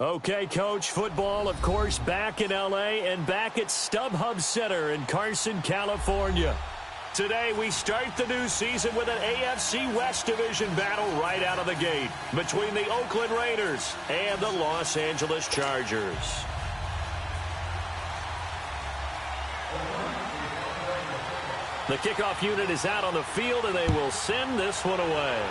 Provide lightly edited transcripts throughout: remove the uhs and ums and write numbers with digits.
Okay, Coach, football, of course, back in L.A. and back at StubHub Center in Carson, California. Today, we start the new season with an AFC West Division battle right out of the gate between the Oakland Raiders and the Los Angeles Chargers. The kickoff unit is out on the field, and they will send this one away.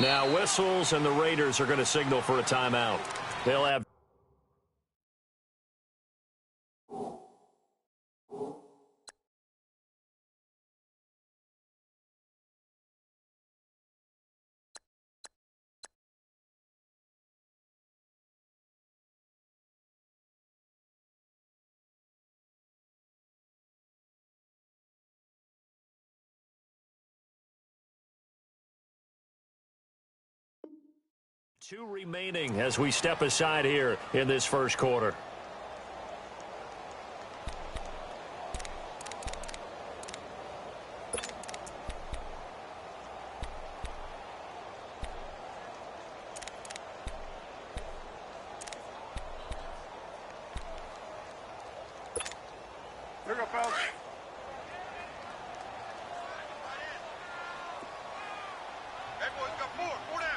Now whistles, and the Raiders are going to signal for a timeout. They'll have two remaining as we step aside here in this first quarter. Here we go, fellas. Hey, boys, got four down.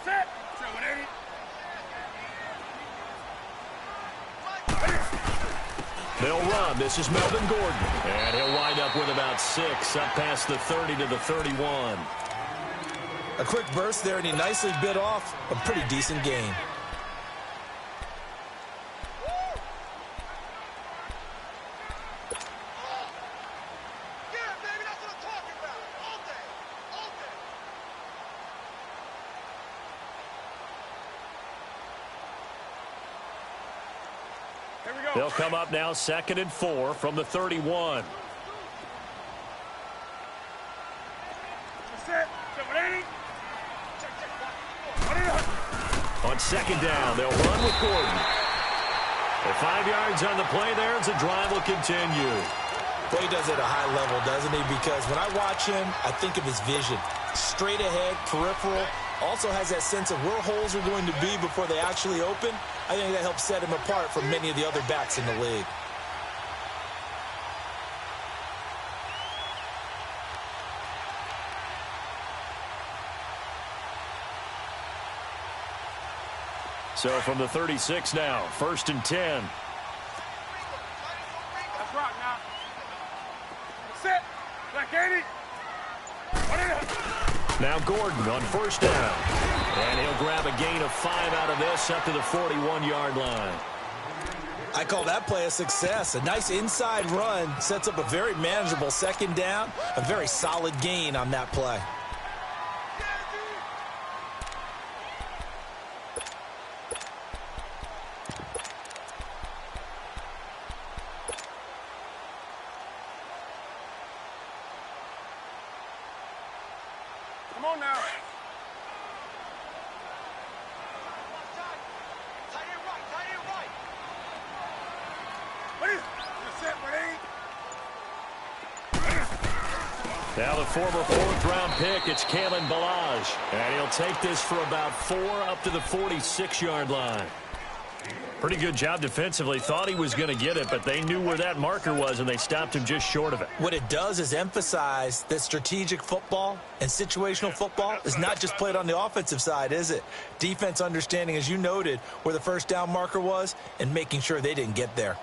Set. 180. They'll run. This is Melvin Gordon. And he'll wind up with about 6 up past the 30 to the 31. A quick burst there, and he nicely bit off a pretty decent gain. They'll come up now 2nd and 4 from the 31. On 2nd down, they'll run with Gordon. The 5 yards on the play there as the drive will continue. Well, he does it at a high level, doesn't he? Because when I watch him, I think of his vision. Straight ahead, peripheral. Also has that sense of where holes are going to be before they actually open. I think that helps set him apart from many of the other backs in the league. So from the 36 now, 1st and 10. That's right now. Sit. Black 80. Now Gordon on 1st down. And he'll grab a gain of 5 out of this up to the 41-yard line. I call that play a success. A nice inside run sets up a very manageable 2nd down. A very solid gain on that play. Come on now. Now the former 4th-round pick, it's Kalen Ballage. And he'll take this for about 4 up to the 46-yard line. Pretty good job defensively. Thought he was going to get it, but they knew where that marker was, and they stopped him just short of it. What it does is emphasize that strategic football and situational football is not just played on the offensive side, is it? Defense understanding, as you noted, where the 1st down marker was and making sure they didn't get there.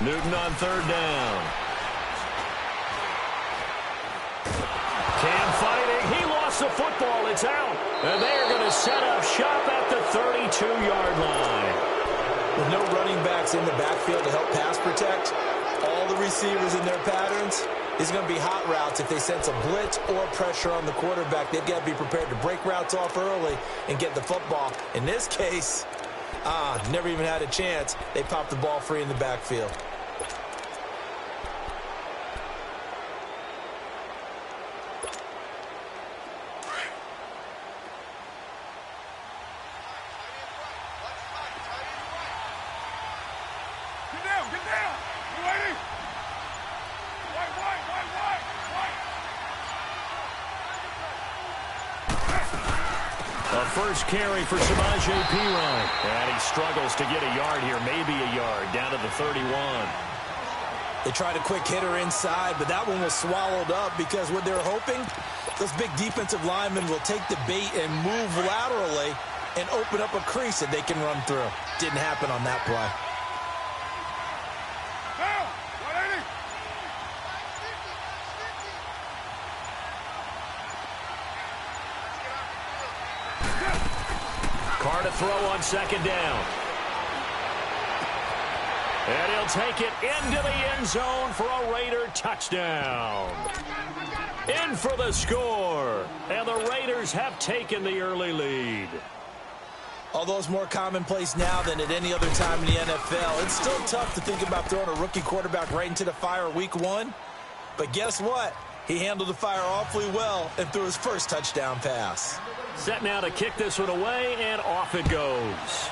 Newton on third down. Cam fighting. He lost the football. It's out. And they are going to set up shop at the 32-yard line. With no running backs in the backfield to help pass protect, all the receivers in their patterns, these are going to be hot routes. If they sense a blitz or pressure on the quarterback, they've got to be prepared to break routes off early and get the football. In this case, never even had a chance. They popped the ball free in the backfield. First carry for Samaje Perine. And he struggles to get a yard here, maybe a yard, down to the 31. They tried a quick hitter inside, but that one was swallowed up because what they're hoping, those big defensive linemen will take the bait and move laterally and open up a crease that they can run through. Didn't happen on that play. Carr to throw on second down. And he'll take it into the end zone for a Raider touchdown. In for the score. And the Raiders have taken the early lead. Although it's more commonplace now than at any other time in the NFL, it's still tough to think about throwing a rookie quarterback right into the fire week one. But guess what? He handled the fire awfully well and threw his first touchdown pass. Set now to kick this one away, and off it goes.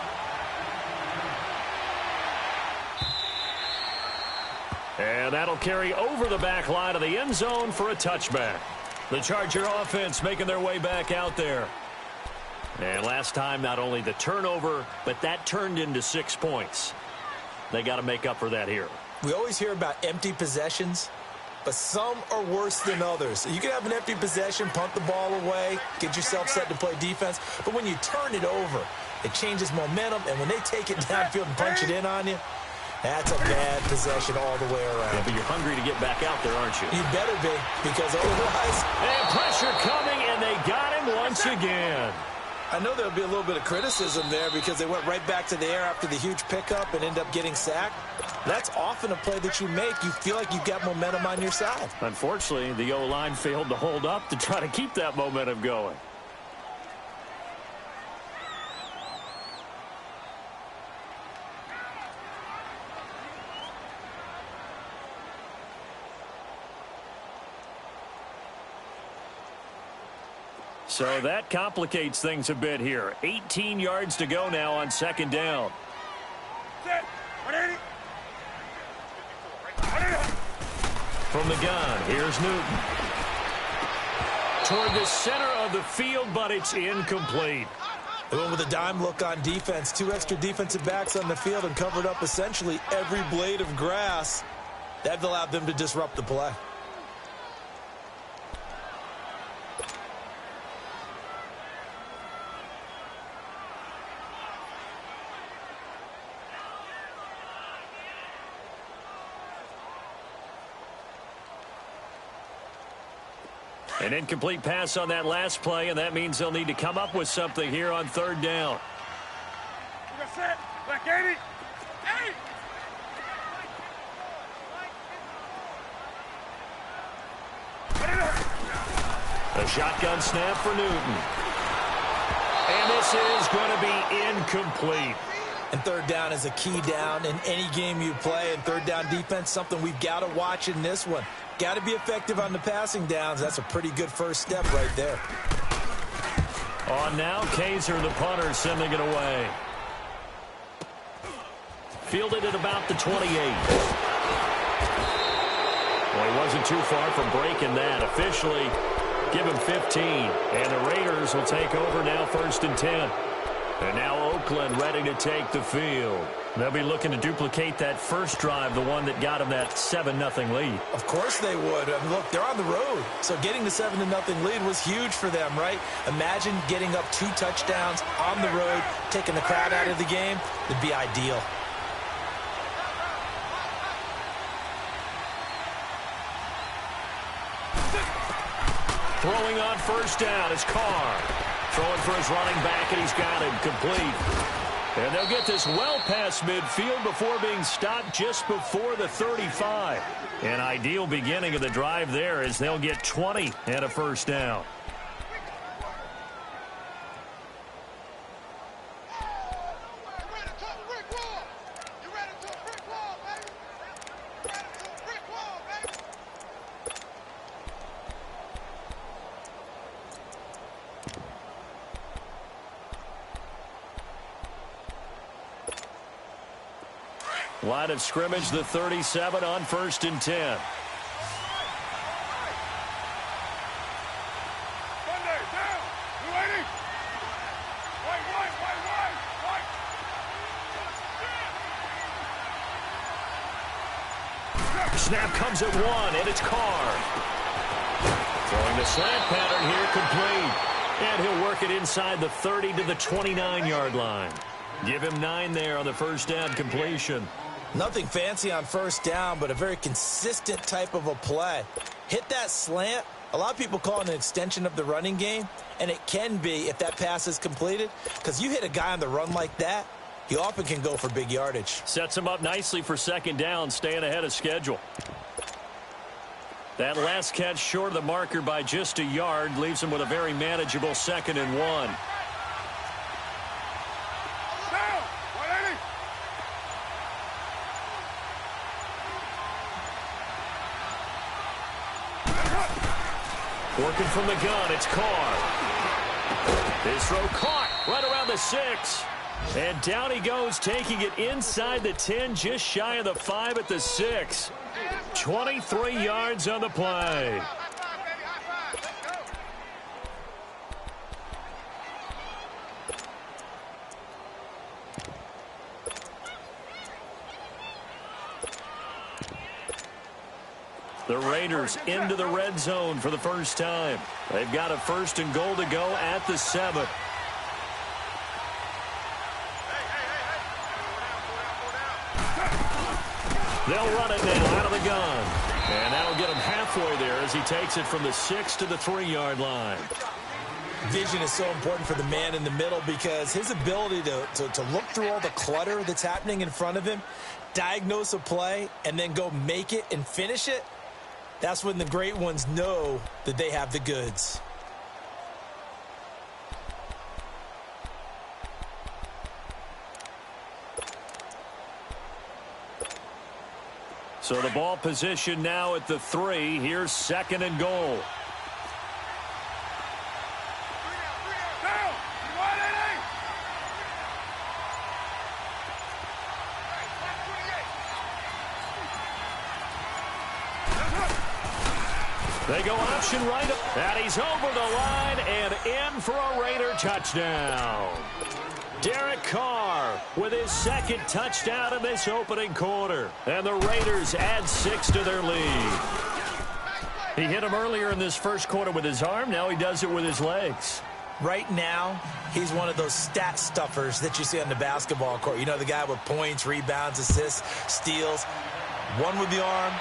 And that'll carry over the back line of the end zone for a touchback. The Charger offense making their way back out there. And last time, not only the turnover, but that turned into 6 points. They got to make up for that here. We always hear about empty possessions, but some are worse than others. You can have an empty possession, punt the ball away, get yourself set to play defense, but when you turn it over, it changes momentum, and when they take it downfield and punch it in on you, that's a bad possession all the way around. Yeah, but you're hungry to get back out there, aren't you? You better be, because otherwise... And pressure coming, and they got him once again. I know there'll be a little bit of criticism there because they went right back to the air after the huge pickup and end up getting sacked. That's often a play that you make. You feel like you've got momentum on your side. Unfortunately, the O-line failed to hold up to try to keep that momentum going. So that complicates things a bit here. 18 yards to go now on second down. From the gun, here's Newton. Toward the center of the field, but it's incomplete. They went with a dime look on defense. 2 extra defensive backs on the field and covered up essentially every blade of grass. That allowed them to disrupt the play. An incomplete pass on that last play, and that means they'll need to come up with something here on third down. A shotgun snap for Newton. And this is going to be incomplete. And third down is a key down in any game you play. And third down defense, something we've got to watch in this one. Got to be effective on the passing downs. That's a pretty good first step right there. On now, Kaiser, the punter, sending it away. Fielded at about the 28. Well, he wasn't too far from breaking that. Officially, give him 15. And the Raiders will take over now, 1st and 10. And now Oakland ready to take the field. They'll be looking to duplicate that first drive, the one that got them that 7-0 lead. Of course they would. I mean, look, they're on the road. So getting the 7-0 lead was huge for them, right? Imagine getting up 2 touchdowns on the road, taking the crowd out of the game. It'd be ideal. Throwing on first down is Carr. Throwing for his running back, and he's got him complete. And they'll get this well past midfield before being stopped just before the 35. An ideal beginning of the drive there as they'll get 20 and a first down. Line of scrimmage, the 37 on 1st and 10. Snap comes at 1, and it's Carr. Throwing the slant pattern here, complete. And he'll work it inside the 30 to the 29-yard line. Give him 9 there on the first down completion. Nothing fancy on first down, but a very consistent type of a play. Hit that slant. A lot of people call it an extension of the running game, and it can be if that pass is completed, because you hit a guy on the run like that, he often can go for big yardage. Sets him up nicely for second down, staying ahead of schedule. That last catch short of the marker by just a yard leaves him with a very manageable 2nd and 1. Working from the gun, it's Carr. His throw caught right around the 6. And down he goes, taking it inside the 10, just shy of the 5 at the 6. 23 yards on the play. The Raiders into the red zone for the first time. They've got a 1st and goal to go at the 7. They'll run it now out of the gun. And that'll get him halfway there as he takes it from the 6 to the 3-yard line. Vision is so important for the man in the middle because his ability to look through all the clutter that's happening in front of him, diagnose a play, and then go make it and finish it, that's when the great ones know that they have the goods. So the ball position now at the 3. Here's 2nd and goal. They go option right, and he's over the line and in for a Raider touchdown. Derek Carr with his 2nd touchdown in this opening quarter. And the Raiders add 6 to their lead. He hit him earlier in this first quarter with his arm. Now he does it with his legs. Right now, he's one of those stat stuffers that you see on the basketball court. You know, the guy with points, rebounds, assists, steals. One with the arm,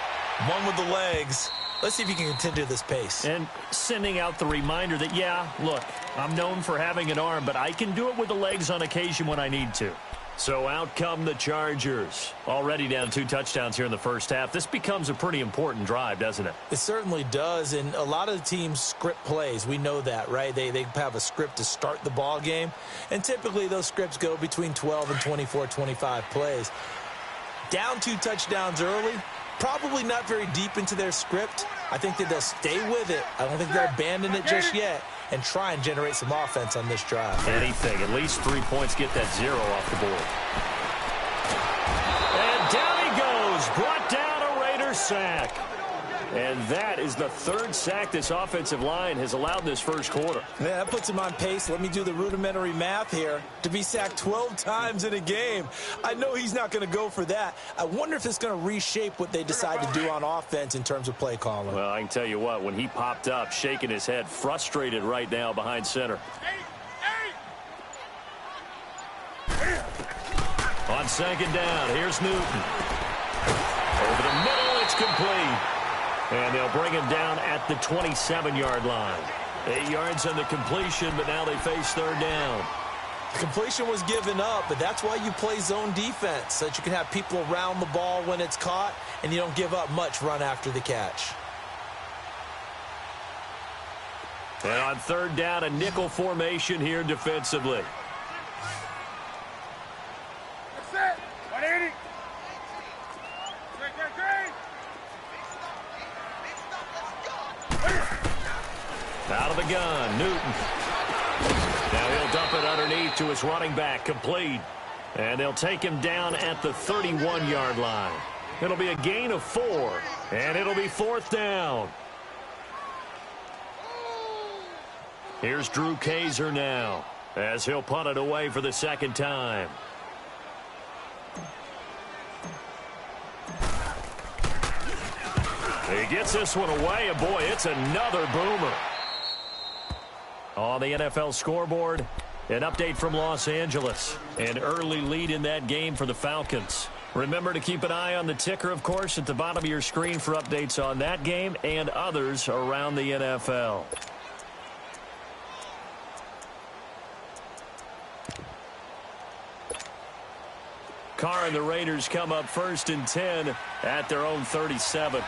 one with the legs. Let's see if he can continue this pace. And sending out the reminder that, yeah, look, I'm known for having an arm, but I can do it with the legs on occasion when I need to. So out come the Chargers. Already down 2 touchdowns here in the first half. This becomes a pretty important drive, doesn't it? It certainly does, and a lot of the teams script plays. We know that, right? They have a script to start the ball game, and typically those scripts go between 12 and 24, 25 plays. Down 2 touchdowns early, probably not very deep into their script. I think that they'll stay with it. I don't think they'll abandon it just yet and try and generate some offense on this drive. Anything. At least 3 points, get that 0 off the board. And down he goes. Brought down a Raider sack. And that is the 3rd sack this offensive line has allowed this first quarter. Yeah, that puts him on pace. Let me do the rudimentary math here. To be sacked 12 times in a game. I know he's not going to go for that. I wonder if it's going to reshape what they decide to do on offense in terms of play calling. Well, I can tell you what, when he popped up, shaking his head, frustrated right now behind center. On 2nd down, here's Newton. Over the middle, it's complete. And they'll bring him down at the 27-yard line. 8 yards on the completion, but now they face third down. The completion was given up, but that's why you play zone defense, so that you can have people around the ball when it's caught, and you don't give up much run after the catch. And on third down, a nickel formation here defensively. That's it. 180. Out of the gun, Newton. Now he'll dump it underneath to his running back, complete. And they'll take him down at the 31-yard line. It'll be a gain of 4, and it'll be fourth down. Here's Drew Kaiser now, as he'll punt it away for the second time. He gets this one away, and boy, it's another boomer. On the NFL scoreboard, an update from Los Angeles. An early lead in that game for the Falcons. Remember to keep an eye on the ticker, of course, at the bottom of your screen for updates on that game and others around the NFL. Carr and the Raiders come up first and 10 at their own 37.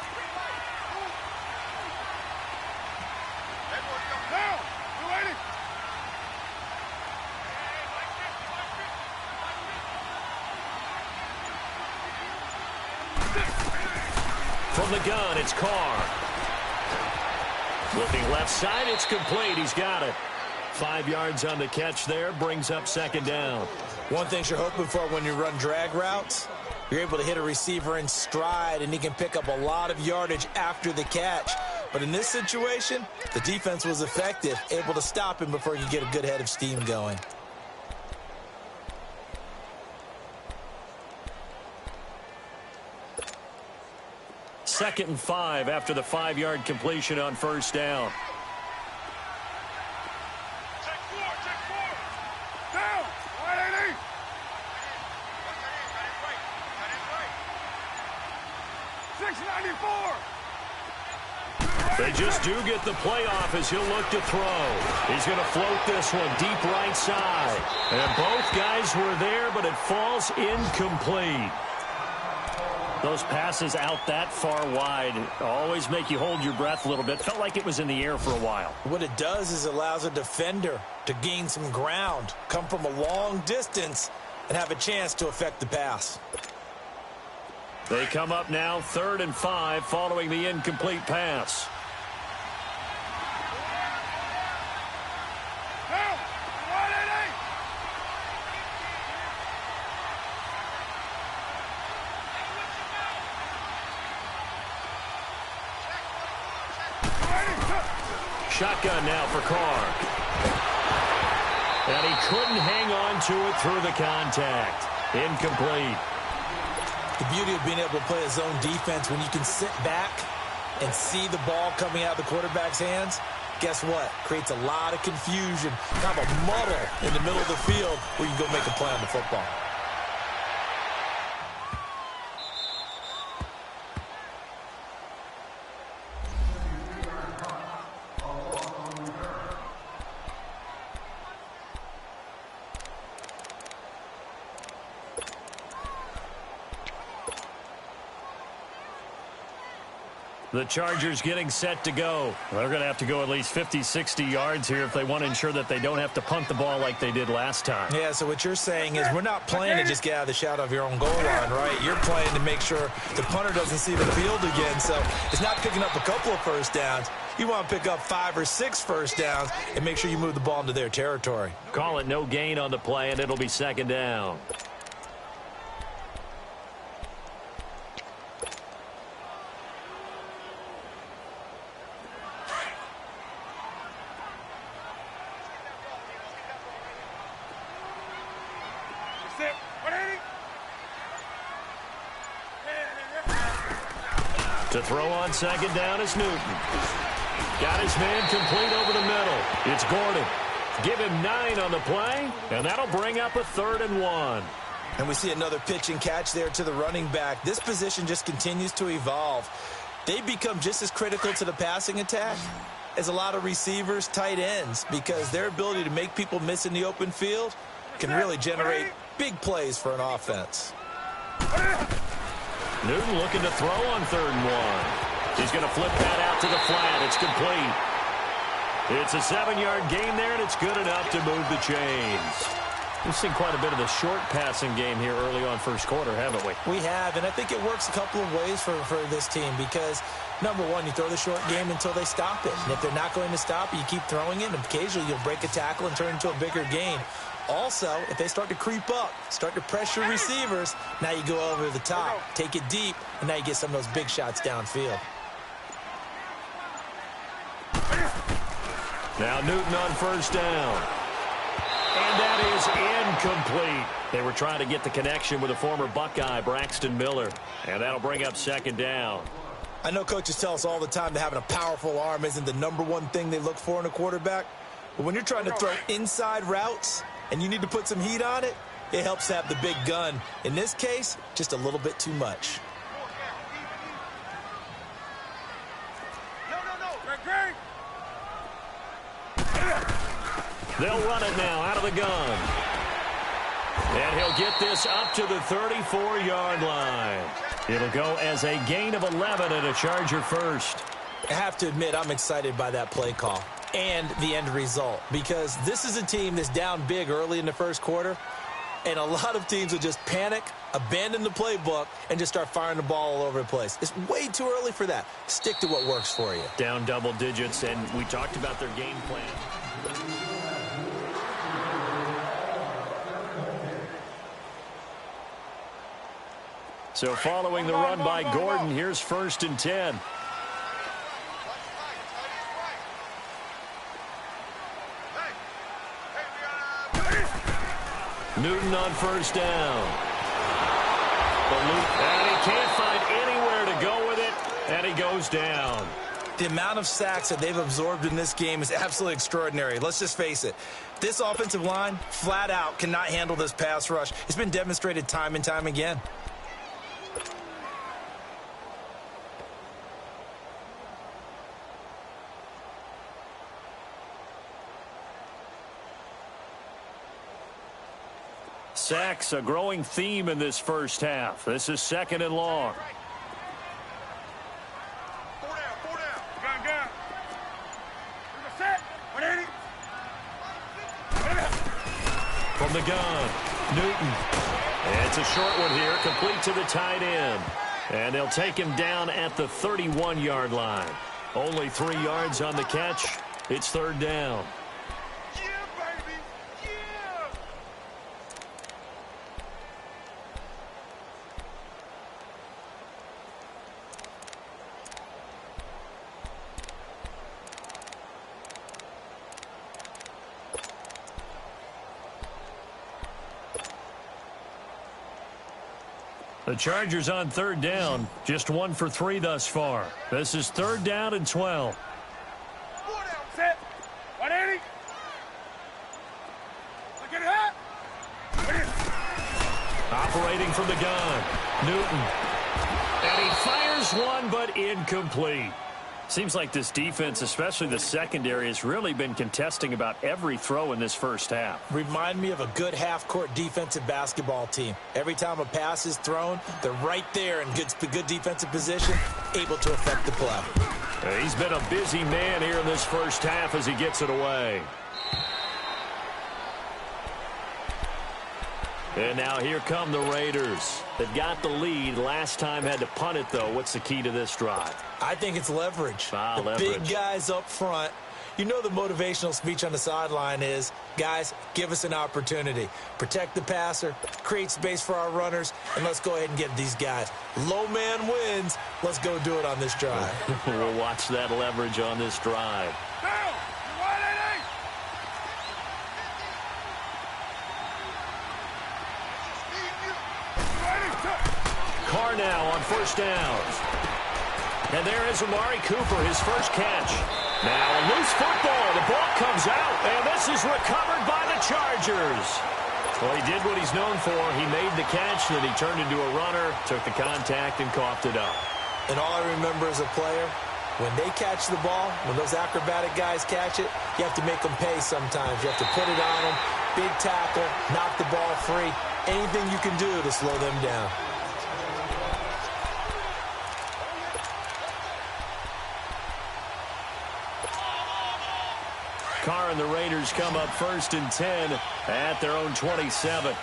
From the gun, it's Carr. Looking left side, it's complete. He's got it. 5 yards on the catch there, brings up second down. One thing you're hoping for when you run drag routes, you're able to hit a receiver in stride, and he can pick up a lot of yardage after the catch. But in this situation, the defense was effective, able to stop him before he could get a good head of steam going. Second and 5 after the 5-yard completion on first down. Check four. Down. 180. Got it right. 694. They just do get the playoff as he'll look to throw. He's going to float this one deep right side. And both guys were there, but it falls incomplete. Those passes out that far wide always make you hold your breath a little bit. Felt like it was in the air for a while. What it does is it allows a defender to gain some ground, come from a long distance, and have a chance to affect the pass. They come up now, 3rd and 5, following the incomplete pass. Down. 180. Shotgun now for Carr. And he couldn't hang on to it through the contact. Incomplete. The beauty of being able to play a zone defense, when you can sit back and see the ball coming out of the quarterback's hands, guess what? Creates a lot of confusion, kind of a muddle in the middle of the field where you can go make a play on the football. The Chargers getting set to go. They're going to have to go at least 50, 60 yards here if they want to ensure that they don't have to punt the ball like they did last time. Yeah, so what you're saying is we're not playing to just get out of the shadow of your own goal line, right? You're playing to make sure the punter doesn't see the field again. So it's not picking up a couple of first downs. You want to pick up 5 or 6 first downs and make sure you move the ball into their territory. Call it no gain on the play, and it'll be second down. To throw on second down is Newton. Got his man complete over the middle. It's Gordon. Give him 9 on the play, and that'll bring up a 3rd and 1. And we see another pitch and catch there to the running back. This position just continues to evolve. they become just as critical to the passing attack as a lot of receivers, tight ends, because their ability to make people miss in the open field can really generate big plays for an offense. Newton looking to throw on 3rd and 1. He's going to flip that out to the flat. It's complete. It's a 7-yard gain there, and it's good enough to move the chains. We've seen quite a bit of the short passing game here early on first quarter, haven't we? We have, and I think it works a couple of ways for this team because, number one, you throw the short game until they stop it. And if they're not going to stop it, you keep throwing it, and occasionally you'll break a tackle and turn it into a bigger gain. Also, if they start to creep up, start to pressure receivers, now you go over the top, take it deep, and now you get some of those big shots downfield. Now Newton on 1st down. And that is incomplete. They were trying to get the connection with a former Buckeye, Braxton Miller. And that'll bring up 2nd down. I know coaches tell us all the time that having a powerful arm isn't the number one thing they look for in a quarterback. But when you're trying to throw inside routes and you need to put some heat on it, it helps to have the big gun. In this case, just a little bit too much. They'll run it now out of the gun. And he'll get this up to the 34-yard line. It'll go as a gain of 11 and a Charger first. I have to admit, I'm excited by that play call and the end result because this is a team that's down big early in the first quarter, and a lot of teams will just panic, abandon the playbook, and just start firing the ball all over the place. It's way too early for that. Stick to what works for you. Down double digits, and we talked about their game plan. So following the run by Gordon, here's 1st and 10. Newton on 1st down. And he can't find anywhere to go with it, and he goes down. The amount of sacks that they've absorbed in this game is absolutely extraordinary. Let's just face it. This offensive line, flat out, cannot handle this pass rush. It's been demonstrated time and time again. Sacks, a growing theme in this first half. This is 2nd and long. Four down. Gun. Set. 180. From the gun, Newton. It's a short one here, complete to the tight end. And they'll take him down at the 31-yard line. Only 3 yards on the catch. It's 3rd down. The Chargers on 3rd down, just 1 for 3 thus far. This is 3rd down and 12. 4 down. Set. 180. Look at it. Operating from the gun, Newton. And he fires one, but incomplete. Seems like this defense, especially the secondary, has really been contesting about every throw in this first half. Remind me of a good half-court defensive basketball team. Every time a pass is thrown, they're right there in good defensive position, able to affect the play. He's been a busy man here in this first half as he gets it away. And now here come the Raiders. They've got the lead. Last time had to punt it, though. What's the key to this drive? I think it's leverage. Leverage. Big guys up front. You know the motivational speech on the sideline is, guys, give us an opportunity. Protect the passer, create space for our runners, and let's go ahead and get these guys. Low man wins. Let's go do it on this drive. We'll watch that leverage on this drive. Carr now on 1st down. And there is Amari Cooper, his first catch. Now a loose football. The ball comes out, and this is recovered by the Chargers. Well, he did what he's known for. He made the catch, then he turned into a runner, took the contact, and coughed it up. And all I remember as a player, when they catch the ball, when those acrobatic guys catch it, you have to make them pay sometimes. You have to put it on them, big tackle, knock the ball free. Anything you can do to slow them down. Carr and the Raiders come up 1st and 10 at their own 27.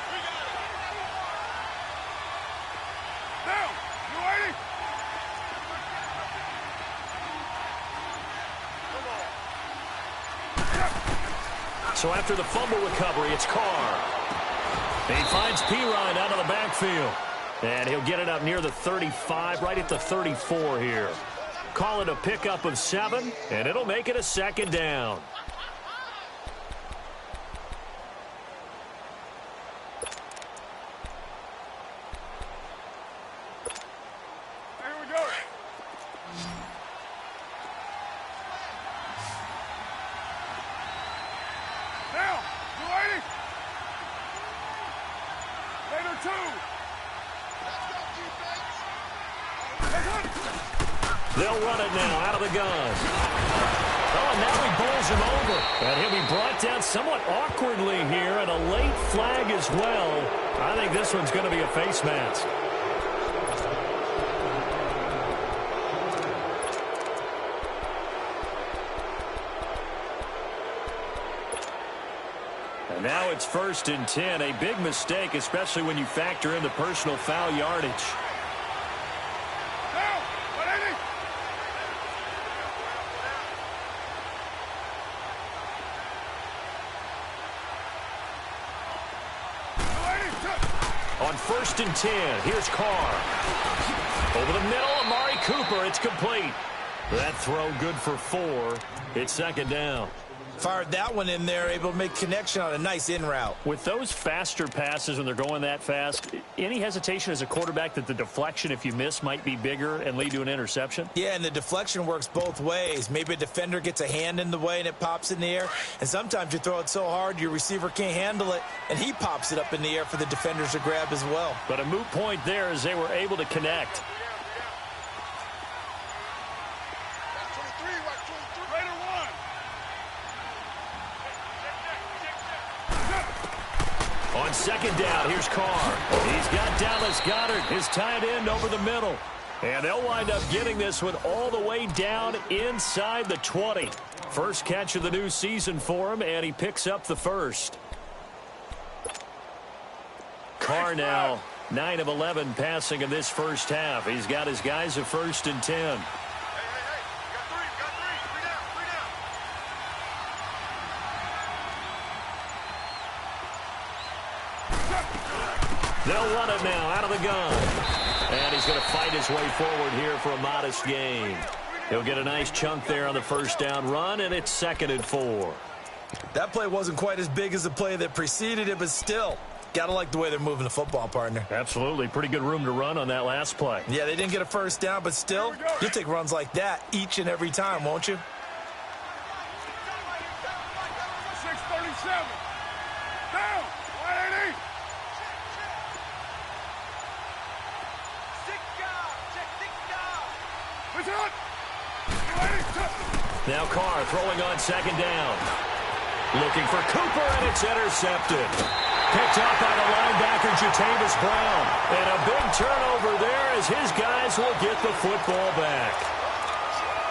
So after the fumble recovery, it's Carr. He finds Pirine out of the backfield. And he'll get it up near the 35, right at the 34 here. Call it a pickup of 7, and it'll make it a 2nd down. They'll run it now out of the gun. Oh, and now he bowls him over. And he'll be brought down somewhat awkwardly here, and a late flag as well. I think this one's going to be a face mask. And now it's 1st and 10. A big mistake, especially when you factor in the personal foul yardage. On 1st and 10, here's Carr. Over the middle, Amari Cooper. It's complete. That throw good for 4. It's 2nd down. Fired that one in there, able to make connection on a nice in route. With those faster passes when they're going that fast, any hesitation as a quarterback that the deflection, if you miss, might be bigger and lead to an interception? Yeah, and the deflection works both ways. Maybe a defender gets a hand in the way and it pops in the air. And sometimes you throw it so hard your receiver can't handle it, and he pops it up in the air for the defenders to grab as well. But a moot point there as they were able to connect. On 2nd down, here's Carr. He's got Dallas Goedert, his tight end, over the middle. And they'll wind up getting this one all the way down inside the 20. First catch of the new season for him, and he picks up the 1st. Carr now 9 of 11 passing in this first half. He's got his guys at 1st and 10. They'll run it now out of the gun. And he's going to fight his way forward here for a modest gain. He'll get a nice chunk there on the 1st down run, and it's 2nd and 4. That play wasn't quite as big as the play that preceded it, but still, got to like the way they're moving the football, partner. Absolutely. Pretty good room to run on that last play. Yeah, they didn't get a 1st down, but still, you'll take runs like that each and every time, won't you? 637. Down. 180. Now Carr throwing on 2nd down. Looking for Cooper, and it's intercepted. Picked up by the linebacker, Jatavis Brown. And a big turnover there as his guys will get the football back.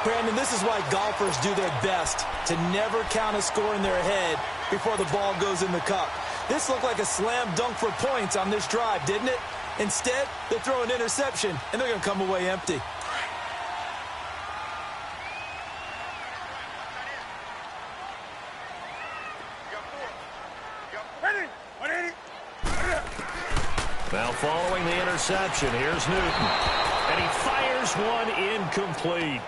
Brandon, this is why golfers do their best to never count a score in their head before the ball goes in the cup. This looked like a slam dunk for points on this drive, didn't it? Instead, they throw an interception, and they're going to come away empty. Now following the interception, here's Newton. And he fires one incomplete.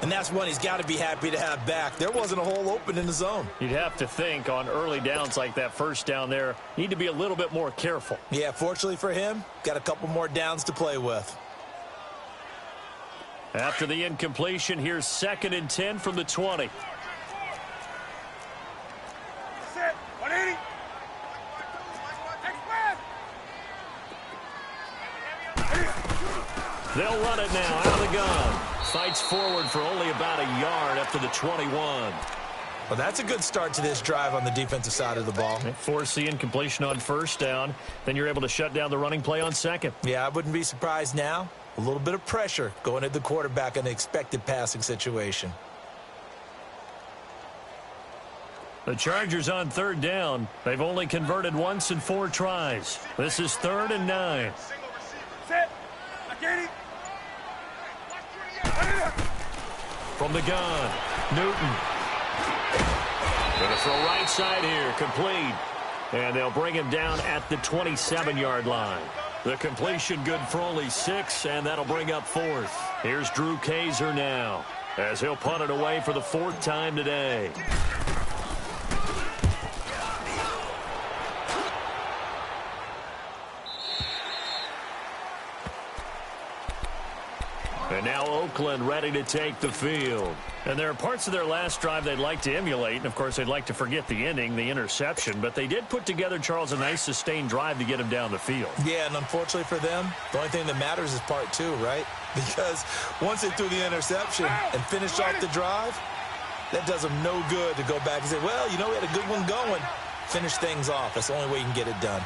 And that's one he's got to be happy to have back. There wasn't a hole open in the zone. You'd have to think on early downs like that 1st down there, need to be a little bit more careful. Yeah, fortunately for him, got a couple more downs to play with. After the incompletion, here's 2nd and 10 from the 20. Set. 180. They'll run it now out of the gun. Fights forward for only about a yard up to the 21. Well, that's a good start to this drive on the defensive side of the ball. Force the incompletion on first down. Then you're able to shut down the running play on second. Yeah, I wouldn't be surprised now. A little bit of pressure going at the quarterback in an expected passing situation. The Chargers on third down. They've only converted once in 4 tries. This is 3rd and 9. Set. I get it. From the gun, Newton. Going to throw right side here, complete. And they'll bring him down at the 27-yard line. The completion good for only 6, and that'll bring up 4th. Here's Drew Kaiser now, as he'll punt it away for the 4th time today. And now Oakland ready to take the field. And there are parts of their last drive they'd like to emulate. And, of course, they'd like to forget the ending, the interception. But they did put together, Charles, a nice sustained drive to get him down the field. Yeah, and unfortunately for them, the only thing that matters is part 2, right? Because once they threw the interception and finished off the drive, that does them no good to go back and say, well, you know, we had a good one going. Finish things off. That's the only way you can get it done.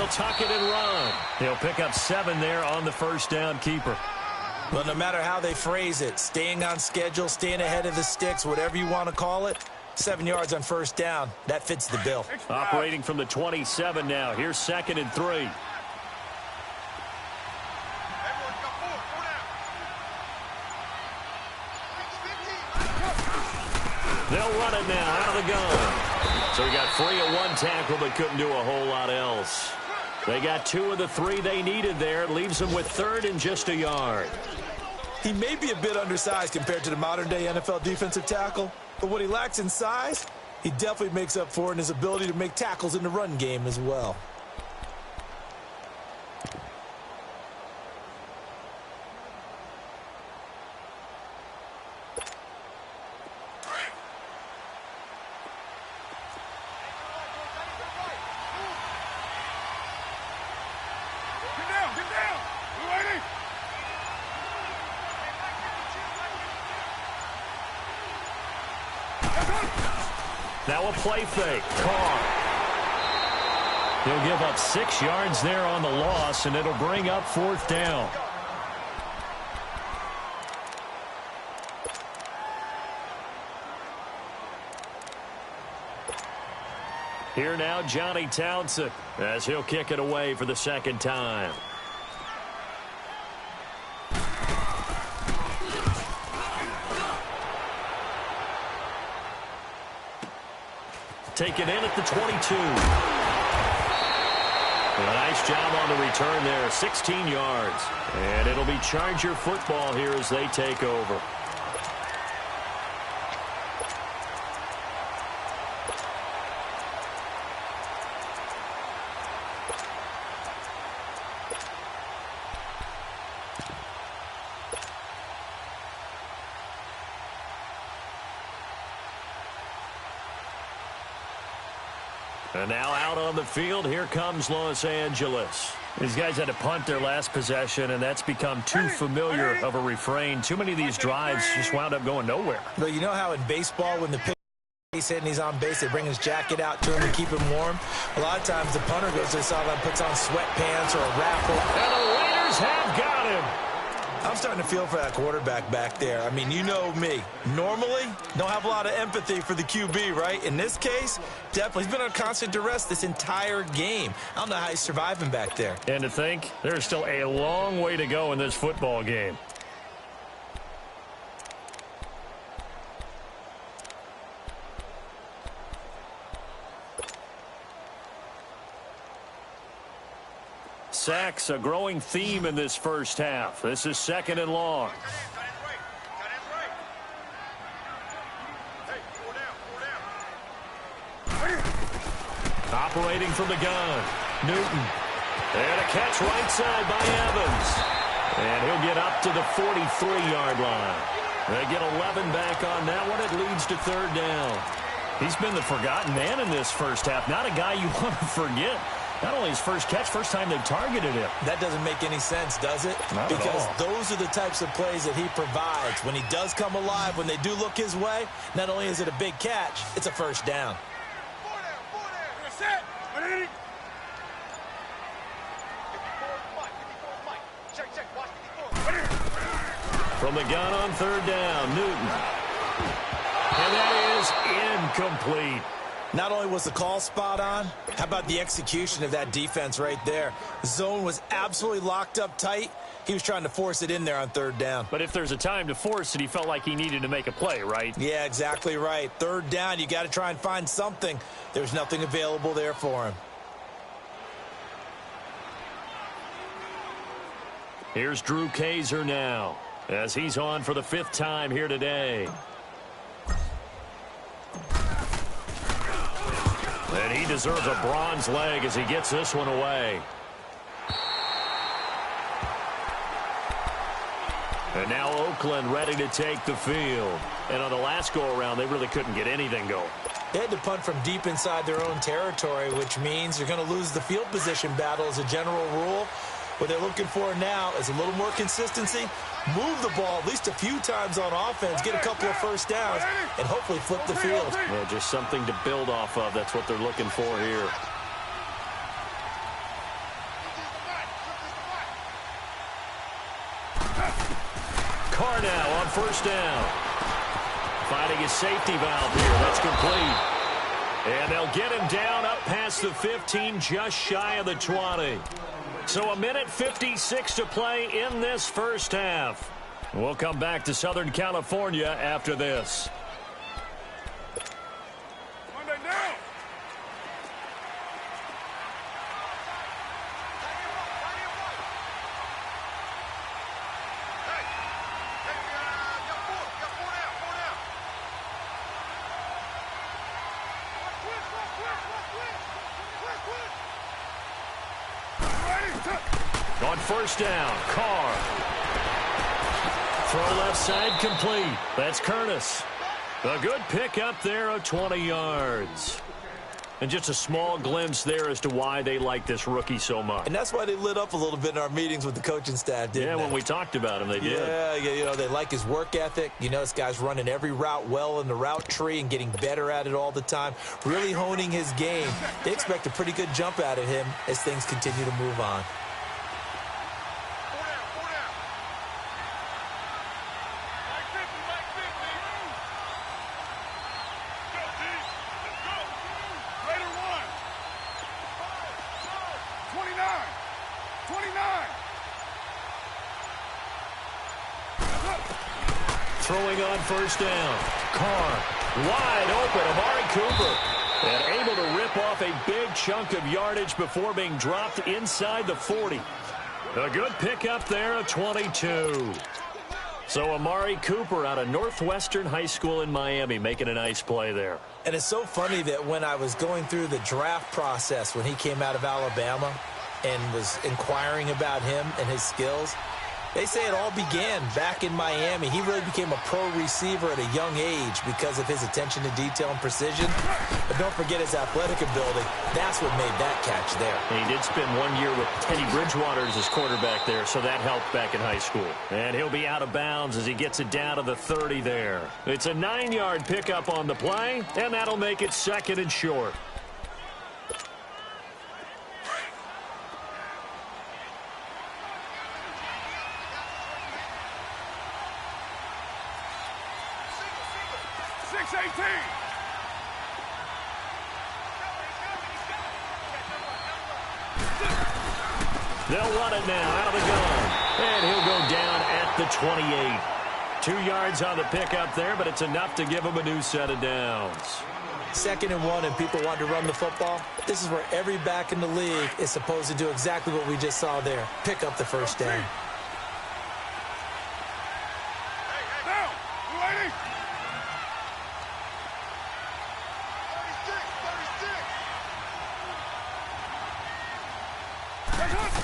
Tuck it and run. He'll pick up 7 there on the first down keeper. Well, no matter how they phrase it, staying on schedule, staying ahead of the sticks, whatever you want to call it, 7 yards on first down, that fits the bill. Operating from the 27 now. Here's 2nd and 3. They'll run it now out of the gun. So he got free of 1 tackle but couldn't do a whole lot else. They got 2 of the 3 they needed there. It leaves them with 3rd and just a yard. He may be a bit undersized compared to the modern-day NFL defensive tackle, but what he lacks in size, he definitely makes up for in his ability to make tackles in the run game as well. Now a play fake. Carr. He'll give up 6 yards there on the loss, and it'll bring up 4th down. Here now, Johnny Townsend, as he'll kick it away for the 2nd time. Taken in at the 22. A nice job on the return there, 16 yards. And it'll be Charger football here as they take over. And now out on the field, here comes Los Angeles. These guys had to punt their last possession, and that's become too familiar of a refrain. Too many of these drives just wound up going nowhere. But you know how in baseball, when the pitcher's hit and he's on base, they bring his jacket out to him to keep him warm? A lot of times the punter goes to the sideline, puts on sweatpants or a raffle. And the Raiders have got him. I'm starting to feel for that quarterback back there. I mean, you know me. Normally, don't have a lot of empathy for the QB, right? In this case, definitely. He's been on constant duress this entire game. I don't know how he's surviving back there. And to think, there's still a long way to go in this football game. Sacks, a growing theme in this first half. This is 2nd and long. Operating from the gun, Newton. And a catch right side by Evans. And he'll get up to the 43-yard line. They get 11 back on that one. It leads to third down. He's been the forgotten man in this first half. Not a guy you want to forget. Not only his first catch, first time they've targeted him. That doesn't make any sense, does it? Not because at all. Those are the types of plays that he provides. When he does come alive, when they do look his way, not only is it a big catch, it's a first down. From the gun on third down, Newton. And that is incomplete. Not only was the call spot on, how about the execution of that defense right there? The zone was absolutely locked up tight. He was trying to force it in there on third down. But if there's a time to force it, he felt like he needed to make a play, right? Yeah, exactly right. Third down, you got to try and find something. There's nothing available there for him. Here's Drew Kaiser now, as he's on for the 5th time here today. And he deserves a bronze leg as he gets this one away. And now Oakland ready to take the field. And on the last go-around, they really couldn't get anything going. They had to punt from deep inside their own territory, which means you're going to lose the field position battle as a general rule. What they're looking for now is a little more consistency, move the ball at least a few times on offense, get a couple of first downs, and hopefully flip the field. Well, just something to build off of. That's what they're looking for here. Carr now on first down. Finding his safety valve here. That's complete. And they'll get him down up past the 15, just shy of the 20. So 1:56 to play in this first half. We'll come back to Southern California after this. Monday down. On first down, Carr. Throw left side complete. That's Curtis. A good pick up there of 20 yards. And just a small glimpse there as to why they like this rookie so much. And that's why they lit up a little bit in our meetings with the coaching staff, didn't they? Yeah, when we talked about him, they did. Yeah, you know, they like his work ethic. You know, this guy's running every route well in the route tree and getting better at it all the time, really honing his game. They expect a pretty good jump out of him as things continue to move on. Throwing on first down. Carr wide open. Amari Cooper. And able to rip off a big chunk of yardage before being dropped inside the 40. A good pickup there of 22. So Amari Cooper out of Northwestern High School in Miami making a nice play there. And it's so funny that when I was going through the draft process when he came out of Alabama and was inquiring about him and his skills, they say it all began back in Miami. He really became a pro receiver at a young age because of his attention to detail and precision. But don't forget his athletic ability. That's what made that catch there. And he did spend 1 year with Teddy Bridgewater as his quarterback there, so that helped back in high school. And he'll be out of bounds as he gets it down to the 30 there. It's a 9-yard pickup on the play, and that'll make it 2nd and short. They'll run it now out of the gun. And he'll go down at the 28. 2 yards on the pickup there, but it's enough to give him a new set of downs. 2nd and 1 and people want to run the football. This is where every back in the league is supposed to do exactly what we just saw there. Pick up the first down. Down. Lady. 36.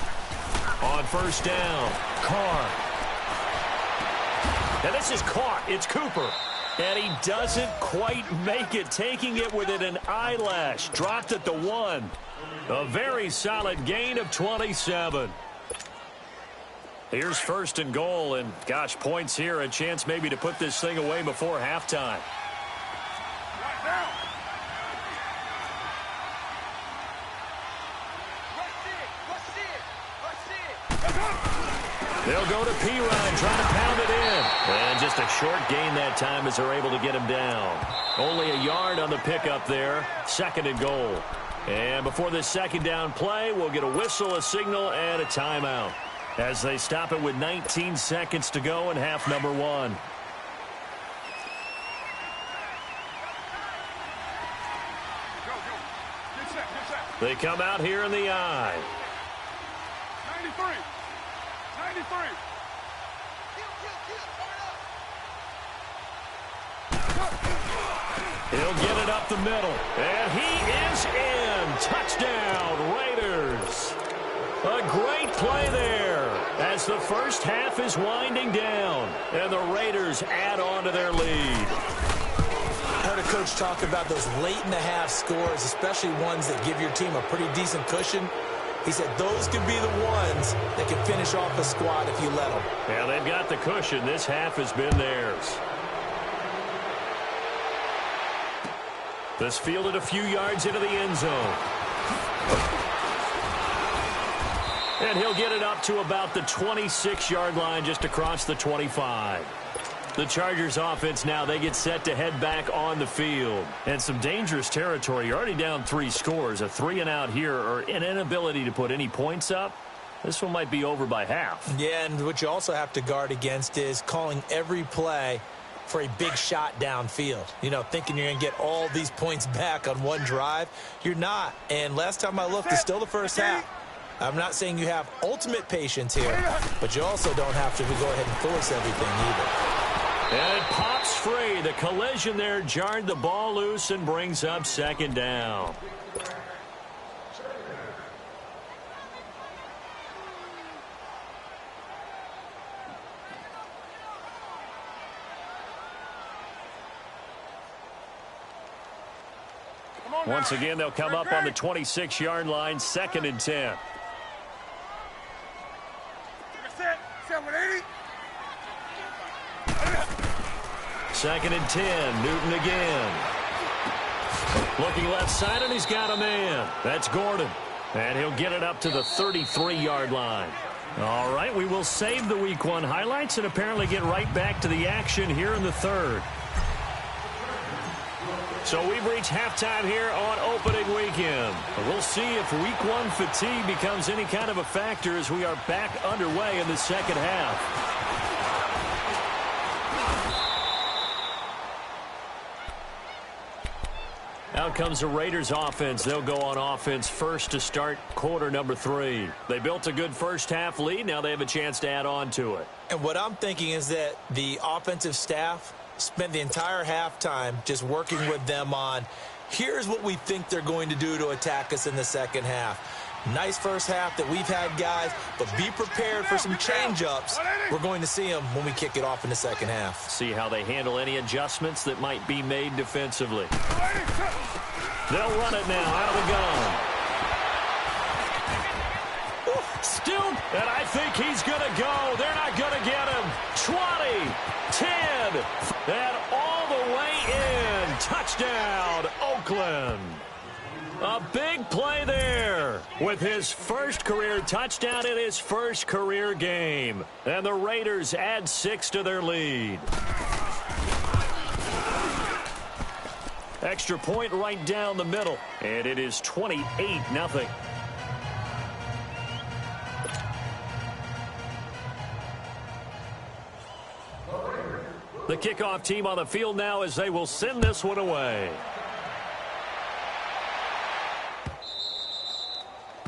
On first down, Carr And this is caught. It's Cooper. And he doesn't quite make it, taking it within an eyelash. Dropped at the 1. A very solid gain of 27. Here's first and goal, and gosh, points here, a chance maybe to put this thing away before halftime. They'll go to Perine, trying to pound it in. And just a short gain that time as they're able to get him down. Only a yard on the pickup there. Second and goal. And before this second down play, we'll get a whistle, a signal, and a timeout as they stop it with 19 seconds to go in half number 1. They come out here in the eye. 93. 93. He'll get it up the middle. And he is in. Touchdown, Raiders. A great play there as the first half is winding down. And the Raiders add on to their lead. I heard a coach talk about those late-in-the-half scores, especially ones that give your team a pretty decent cushion. He said those could be the ones that can finish off a squad if you let them. Yeah, they've got the cushion. This half has been theirs. This fielded a few yards into the end zone. And he'll get it up to about the 26-yard line, just across the 25. The Chargers offense now, they get set to head back on the field. And some dangerous territory. You're already down 3 scores. A 3-and-out here, or an inability to put any points up. This one might be over by half. Yeah, and what you also have to guard against is calling every play for a big shot downfield. You know, thinking you're going to get all these points back on one drive. You're not. And last time I looked, it's still the first half. I'm not saying you have ultimate patience here, but you also don't have to go ahead and force everything either. And it pops free. The collision there jarred the ball loose and brings up second down. Once again, they'll come up on the 26-yard line, 2nd and 10. Set with 80. 2nd and 10. Newton again. Looking left side, and he's got a man. That's Gordon. And he'll get it up to the 33-yard line. All right, we will save the Week 1 highlights and apparently get right back to the action here in the 3rd. So we've reached halftime here on opening weekend. We'll see if Week 1 fatigue becomes any kind of a factor as we are back underway in the second half. Out comes the Raiders offense. They'll go on offense first to start quarter number 3. They built a good first half lead. Now they have a chance to add on to it. And what I'm thinking is that the offensive staff spent the entire halftime just working with them on, here's what we think they're going to do to attack us in the second half. Nice first half that we've had, guys, but be prepared for some change-ups. We're going to see them when we kick it off in the second half. See how they handle any adjustments that might be made defensively. They'll run it now out of the gun. Still, and I think he's going to go. They're not going to get him. 20, 10, and all the way in. Touchdown, Oakland. A big play there with his first career touchdown in his first career game. And the Raiders add 6 to their lead. Extra point right down the middle. And it is 28-0. The kickoff team on the field now as they will send this one away.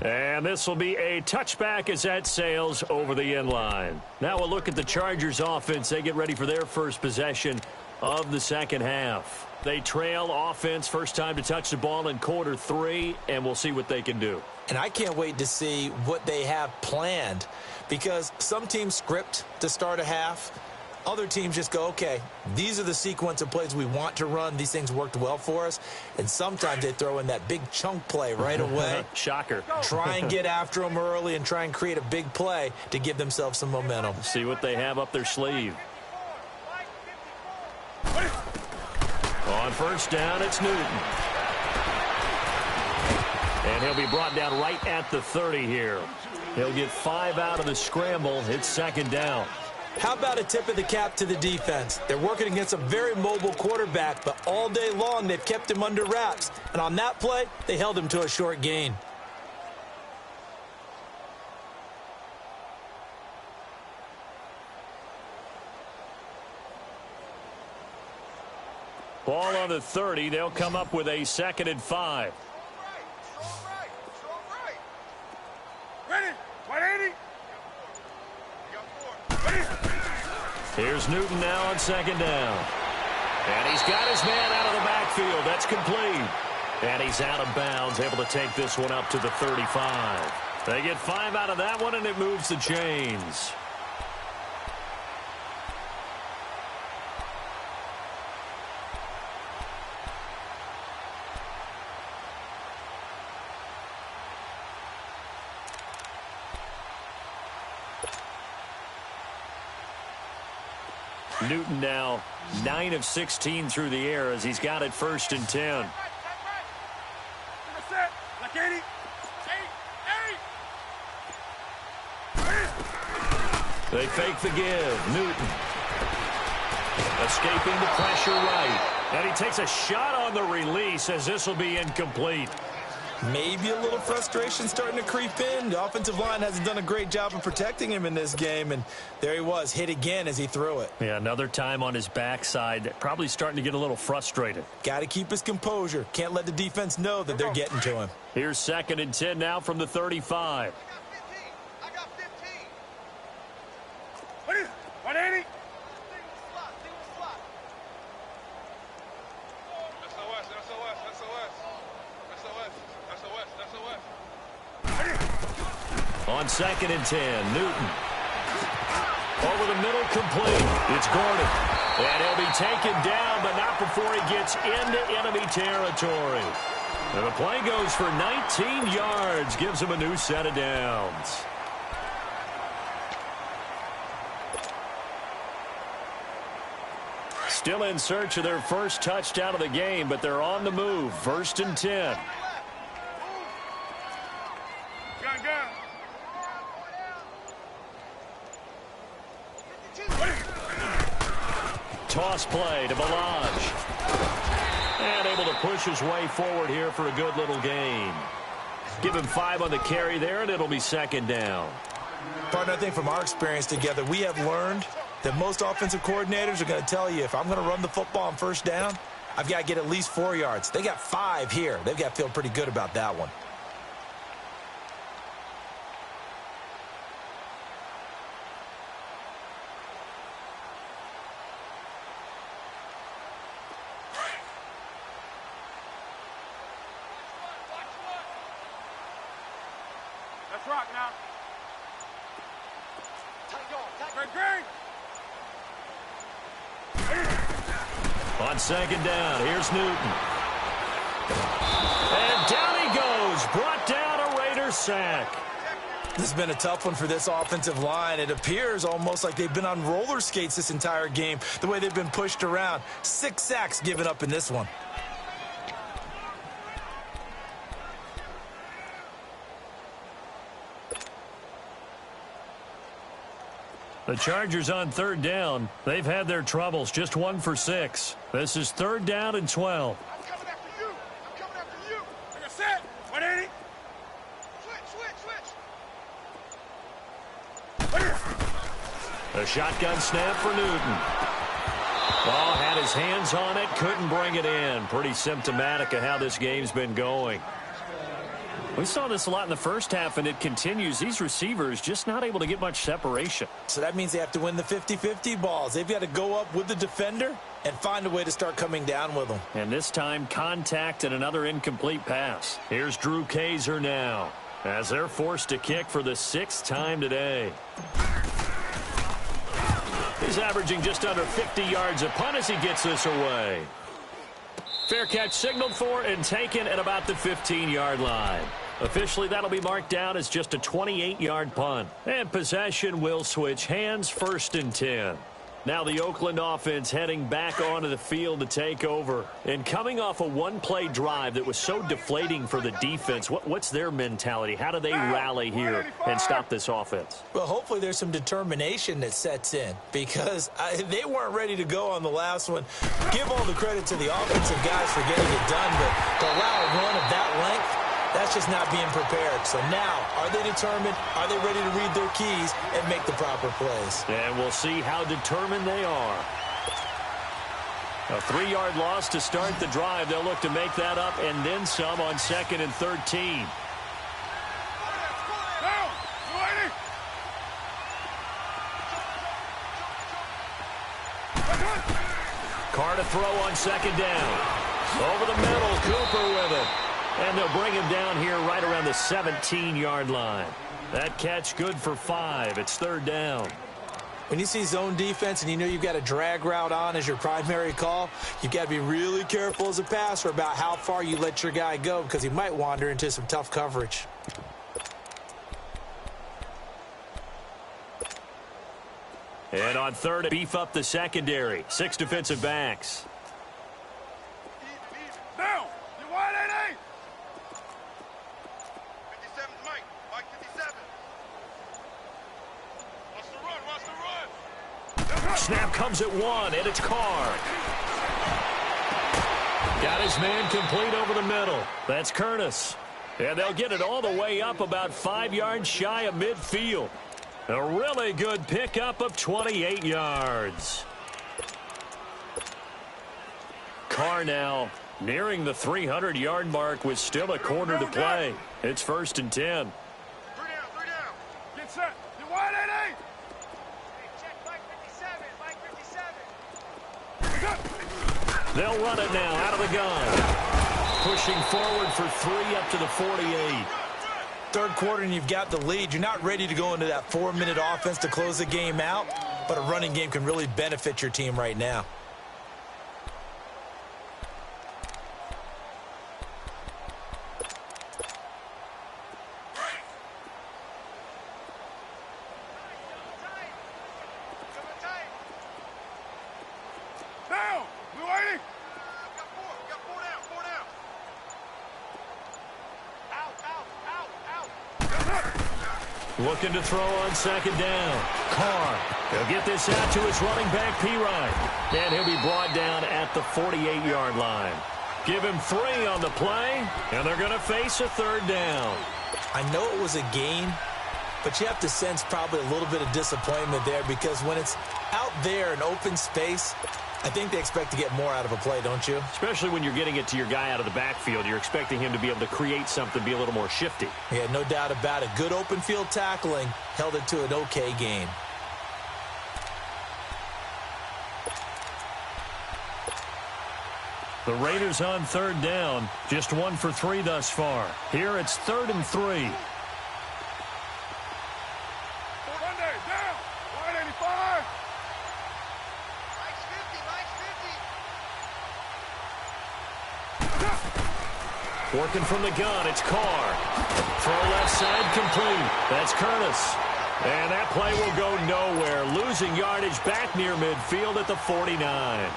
And this will be a touchback as that sails over the end line. Now we'll look at the Chargers offense. They get ready for their first possession of the second half. They trail offense, first time to touch the ball in quarter 3, and we'll see what they can do. And I can't wait to see what they have planned, because some teams script to start a half. Other teams just go, okay, these are the sequence of plays we want to run. These things worked well for us. And sometimes they throw in that big chunk play right away. Shocker. Try and get after them early and try and create a big play to give themselves some momentum. See what they have up their sleeve. On first down, it's Newton. And he'll be brought down right at the 30 here. He'll get 5 out of the scramble. It's second down. How about a tip of the cap to the defense? They're working against a very mobile quarterback, but all day long they've kept him under wraps. And on that play, they held him to a short gain. Ball on the 30. They'll come up with a 2nd and 5. Ready? 180. Here's Newton now on 2nd down. And he's got his man out of the backfield. That's complete. And he's out of bounds, able to take this one up to the 35. They get 5 out of that one, and it moves the chains. Newton now 9 of 16 through the air as he's got it 1st and 10. They fake the give. Newton escaping the pressure right. And he takes a shot on the release as this will be incomplete. Maybe a little frustration starting to creep in. The offensive line hasn't done a great job of protecting him in this game, and there he was, hit again as he threw it. Yeah, another time on his backside, probably starting to get a little frustrated. Got to keep his composure. Can't let the defense know that they're getting to him. Here's 2nd and 10 now from the 35. I got 15. 180. On 2nd and 10, Newton. Over the middle, complete. It's Gordon. And he'll be taken down, but not before he gets into enemy territory. And the play goes for 19 yards, gives him a new set of downs. Still in search of their first touchdown of the game, but they're on the move. 1st and 10. Toss play to Balaj. And able to push his way forward here for a good little gain. Give him 5 on the carry there, and it'll be 2nd down. Partner, I think from our experience together, we have learned that most offensive coordinators are going to tell you, if I'm going to run the football on 1st down, I've got to get at least 4 yards. They got 5 here. They've got to feel pretty good about that one. Let's rock now. On 2nd down, here's Newton. And down he goes. Brought down a Raider sack. This has been a tough one for this offensive line. It appears almost like they've been on roller skates this entire game, the way they've been pushed around. 6 sacks given up in this one. The Chargers on 3rd down. They've had their troubles, just 1 for 6. This is 3rd down and 12. I'm coming after you. I'm coming after you. You're set. 180. Switch. A shotgun snap for Newton. Ball had his hands on it, couldn't bring it in. Pretty symptomatic of how this game's been going. We saw this a lot in the first half, and it continues. These receivers just not able to get much separation. So that means they have to win the 50-50 balls. They've got to go up with the defender and find a way to start coming down with them. And this time, contact and another incomplete pass. Here's Drew Kaiser now, as they're forced to kick for the 6th time today. He's He's averaging just under 50 yards a punt as he gets this away. Fair catch signaled for and taken at about the 15-yard line. Officially, that'll be marked down as just a 28-yard punt. And possession will switch hands, 1st and 10. Now the Oakland offense heading back onto the field to take over. And coming off a one-play drive that was so deflating for the defense, what's their mentality? How do they rally here and stop this offense? Well, hopefully there's some determination that sets in because they weren't ready to go on the last one. Give all the credit to the offensive guys for getting it done, but to allow a run of that length, that's just not being prepared. So now, are they determined? Are they ready to read their keys and make the proper plays? And we'll see how determined they are. A 3-yard loss to start the drive. They'll look to make that up and then some on 2nd and 13. Carr to throw on 2nd down. Over the middle, Cooper with it. And they'll bring him down here right around the 17-yard line. That catch good for 5. It's 3rd down. When you see zone defense and you know you've got a drag route on as your primary call, you've got to be really careful as a passer about how far you let your guy go because he might wander into some tough coverage. And on 3rd, beef up the secondary. 6 defensive backs. Down. You wide 88. 57 Mike. Mike 57. Wants to run. Snap comes at 1, and it's Carr. Got his man complete over the middle. That's Curtis. And they'll get it all the way up about 5 yards shy of midfield. A really good pickup of 28 yards. Carr now nearing the 300-yard mark with still a quarter to play. It's 1st and 10. 3 down. Get set. You wide 88. Check Mike 57. Mike 57. They'll run it now out of the gun. Pushing forward for 3 up to the 48. 3rd quarter and you've got the lead. You're not ready to go into that 4-minute offense to close the game out, but a running game can really benefit your team right now. Down. We waiting. Got four down. Out. Looking to throw on 2nd down. Carr. He'll get this out to his running back, Pirine. And he'll be brought down at the 48-yard line. Give him 3 on the play, and they're going to face a 3rd down. I know it was a gain, but you have to sense probably a little bit of disappointment there because when it's out there in open space, I think they expect to get more out of a play, don't you? Especially when you're getting it to your guy out of the backfield. You're expecting him to be able to create something, be a little more shifty. Yeah, no doubt about it. Good open field tackling held it to an okay gain. The Raiders on 3rd down. Just 1 for 3 thus far. Here it's 3rd and 3. Monday. Down. Wide 85. Mike's 50. Working from the gun, it's Carr. Throw left side complete. That's Curtis. And that play will go nowhere. Losing yardage back near midfield at the 49.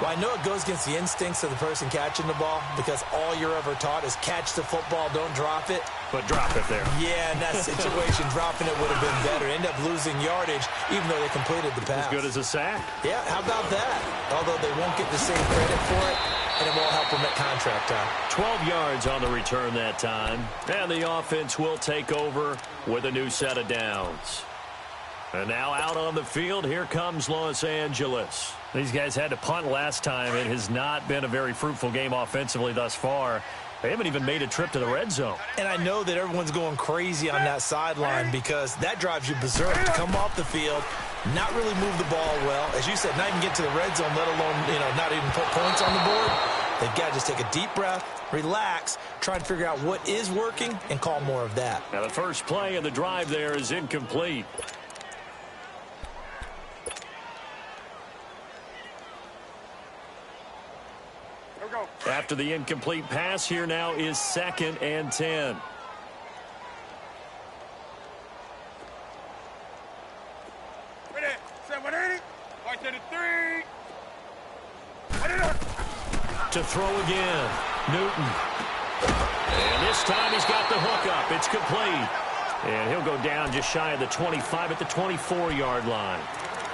Well, I know it goes against the instincts of the person catching the ball because all you're ever taught is catch the football, don't drop it. But drop it there. Yeah, in that situation, dropping it would have been better. End up losing yardage even though they completed the pass. As good as a sack. Yeah, how about that? Although they won't get the same credit for it, and it won't help them at contract time. 12 yards on the return that time. And the offense will take over with a new set of downs. And now out on the field, here comes Los Angeles. These guys had to punt last time. It has not been a very fruitful game offensively thus far. They haven't even made a trip to the red zone. And I know that everyone's going crazy on that sideline because that drives you berserk to come off the field, not really move the ball well. As you said, not even get to the red zone, let alone, not even put points on the board. They've got to just take a deep breath, relax, try and figure out what is working, and call more of that. Now the first play of the drive there is incomplete. After the incomplete pass, here now is 2nd and 10. Ready, 780. Right to the 3. To throw again. Newton. And this time he's got the hook up. It's complete. And he'll go down just shy of the 25 at the 24-yard line.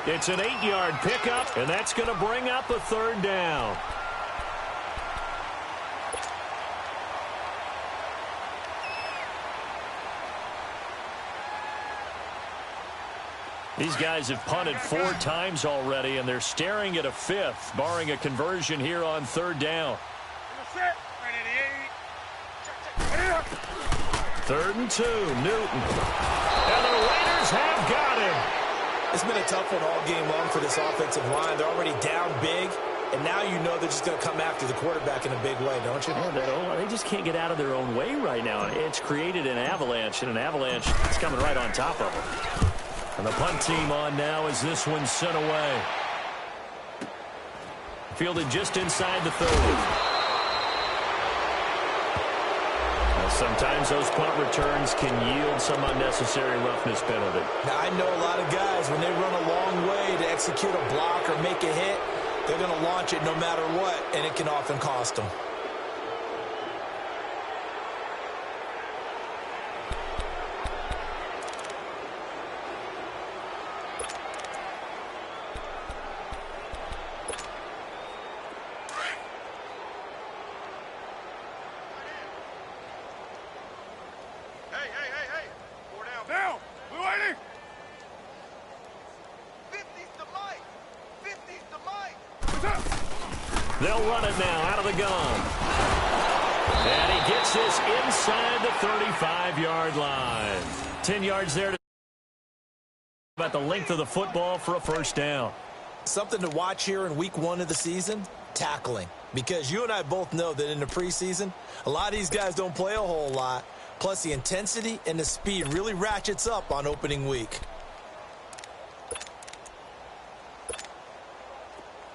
It's an 8-yard pickup, and that's going to bring up a 3rd down. These guys have punted 4 times already, and they're staring at a 5th, barring a conversion here on 3rd down. 3rd and 2, Newton. And the Raiders have got him. It's been a tough one all game long for this offensive line. They're already down big, and now you know they're just going to come after the quarterback in a big way, don't you? Yeah, they just can't get out of their own way right now. It's created an avalanche, and an avalanche is coming right on top of them. And the punt team on now as this one's sent away. Fielded just inside the 30. Sometimes those punt returns can yield some unnecessary roughness penalty. Now, I know a lot of guys, when they run a long way to execute a block or make a hit, they're going to launch it no matter what, and it can often cost them. Hey. 4 down. Down. We're waiting. 50's the mic. 50's the mic. They'll run it now out of the gun. And he gets this inside the 35-yard line. 10 yards there to about the length of the football for a 1st down. Something to watch here in week 1 of the season, tackling. Because you and I both know that in the preseason, a lot of these guys don't play a whole lot. Plus, the intensity and the speed really ratchets up on opening week.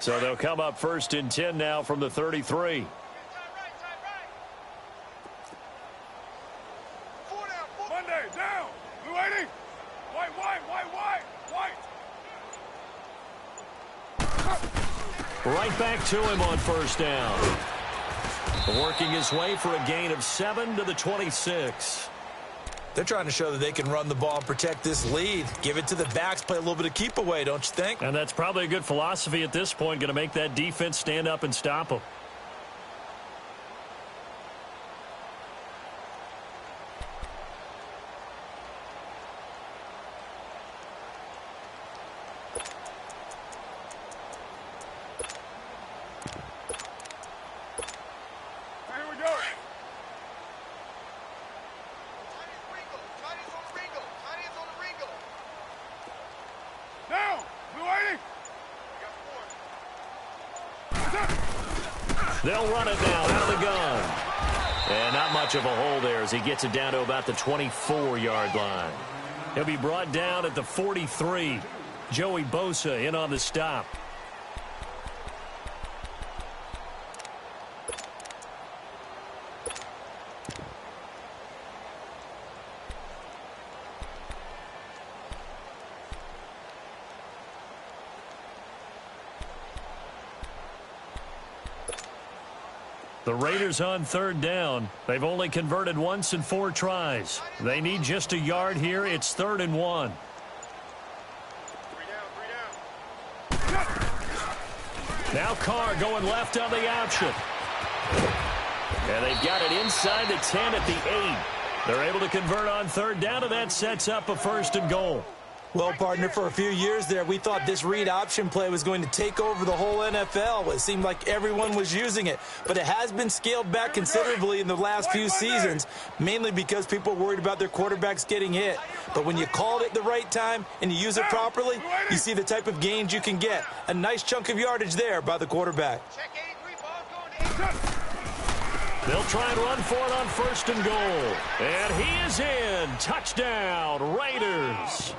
So they'll come up 1st and 10 now from the 33. Time right. 4 down. 4 Monday, down. We're waiting. White. Right back to him on 1st down. Working his way for a gain of 7 to the 26. They're trying to show that they can run the ball and protect this lead. Give it to the backs, play a little bit of keep away, don't you think? And that's probably a good philosophy at this point, going to make that defense stand up and stop them. Here we go. Chinese on the Ringo. Down. We're waiting. We got 4. They'll run it now out of the gun. And not much of a hole there as he gets it down to about the 24-yard line. He'll be brought down at the 43. Joey Bosa in on the stop. The Raiders on 3rd down. They've only converted once in 4 tries. They need just a yard here. It's 3rd and 1. 3 down. Now Carr going left on the option. And they've got it inside the 10 at the 8. They're able to convert on 3rd down, and that sets up a 1st and goal. Well, partner, for a few years there, we thought this read option play was going to take over the whole NFL. It seemed like everyone was using it. But it has been scaled back considerably in the last few seasons, mainly because people are worried about their quarterbacks getting hit. But when you call it at the right time and you use it properly, you see the type of gains you can get. A nice chunk of yardage there by the quarterback. Check 83. Ball's going to 83. They'll try and run for it on 1st and goal. And he is in. Touchdown, Raiders.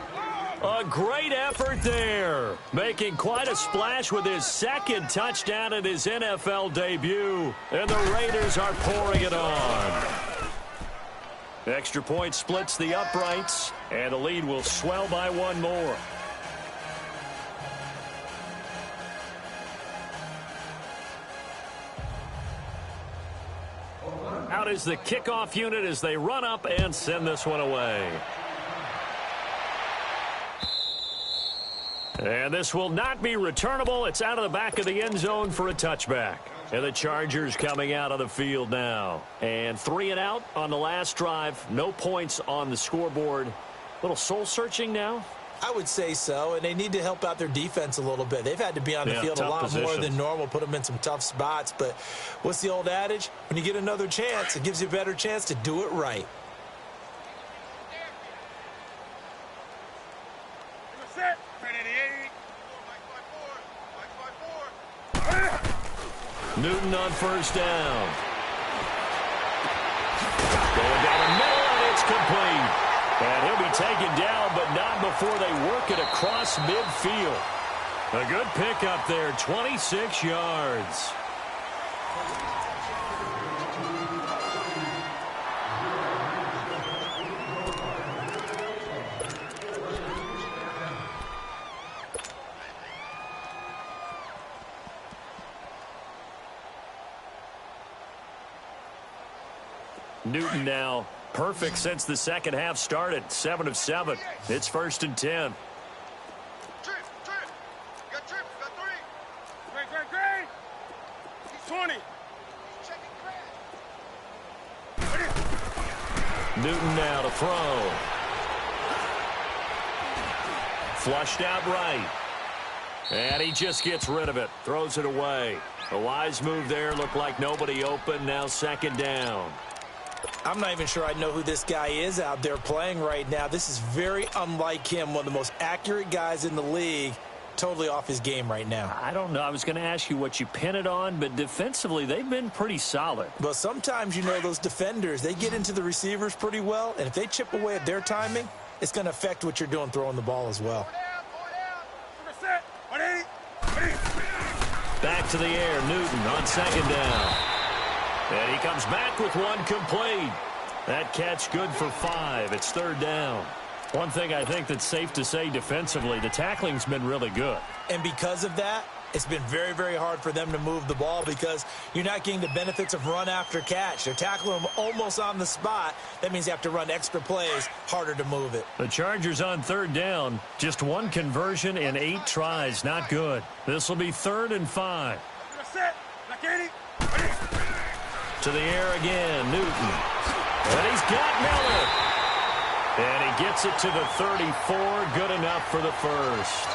A great effort there. Making quite a splash with his second touchdown in his NFL debut. And the Raiders are pouring it on. Extra point splits the uprights, and the lead will swell by one more. Out is the kickoff unit as they run up and send this one away. And this will not be returnable. It's out of the back of the end zone for a touchback. And the Chargers coming out of the field now. And 3 and out on the last drive. No points on the scoreboard. A little soul-searching now? I would say so, and they need to help out their defense a little bit. They've had to be on the field a lot more than normal, put them in some tough spots. But what's the old adage? When you get another chance, it gives you a better chance to do it right. Newton on first down. Going down the middle, and it's complete. And he'll be taken down, but not before they work it across midfield. A good pickup there, 26 yards. Newton now perfect since the second half started. 7 of 7. It's 1st and 10. Trip. You got Trip. You got 3. Great. He's 20. He's checking crash. Newton now to throw. Flushed out right. And he just gets rid of it. Throws it away. A wise move there. Looked like nobody open. Now 2nd down. I'm not even sure I know who this guy is out there playing right now. This is very unlike him, one of the most accurate guys in the league. Totally off his game right now. I don't know. I was going to ask you what you pin it on, but defensively, they've been pretty solid. But sometimes, you know, those defenders, they get into the receivers pretty well, and if they chip away at their timing, it's going to affect what you're doing throwing the ball as well. Back to the air, Newton on 2nd down. And he comes back with one complete. That catch good for 5. It's 3rd down. One thing I think that's safe to say defensively, the tackling's been really good. And because of that, it's been very, very hard for them to move the ball because you're not getting the benefits of run after catch. They're tackling them almost on the spot. That means you have to run extra plays, harder to move it. The Chargers on 3rd down. Just 1 conversion in 8 tries. Not good. This will be 3rd and 5. To the air again, Newton. And he's got Miller. And he gets it to the 34. Good enough for the first.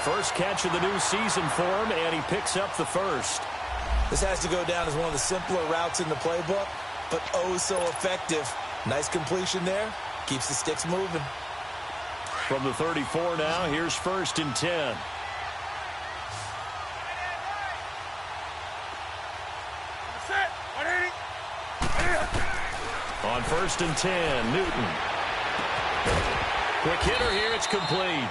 First catch of the new season for him, and he picks up the first. This has to go down as one of the simpler routes in the playbook, but oh so effective. Nice completion there. Keeps the sticks moving. From the 34 now, here's 1st and 10. On 1st and 10, Newton. Quick hitter here, it's complete.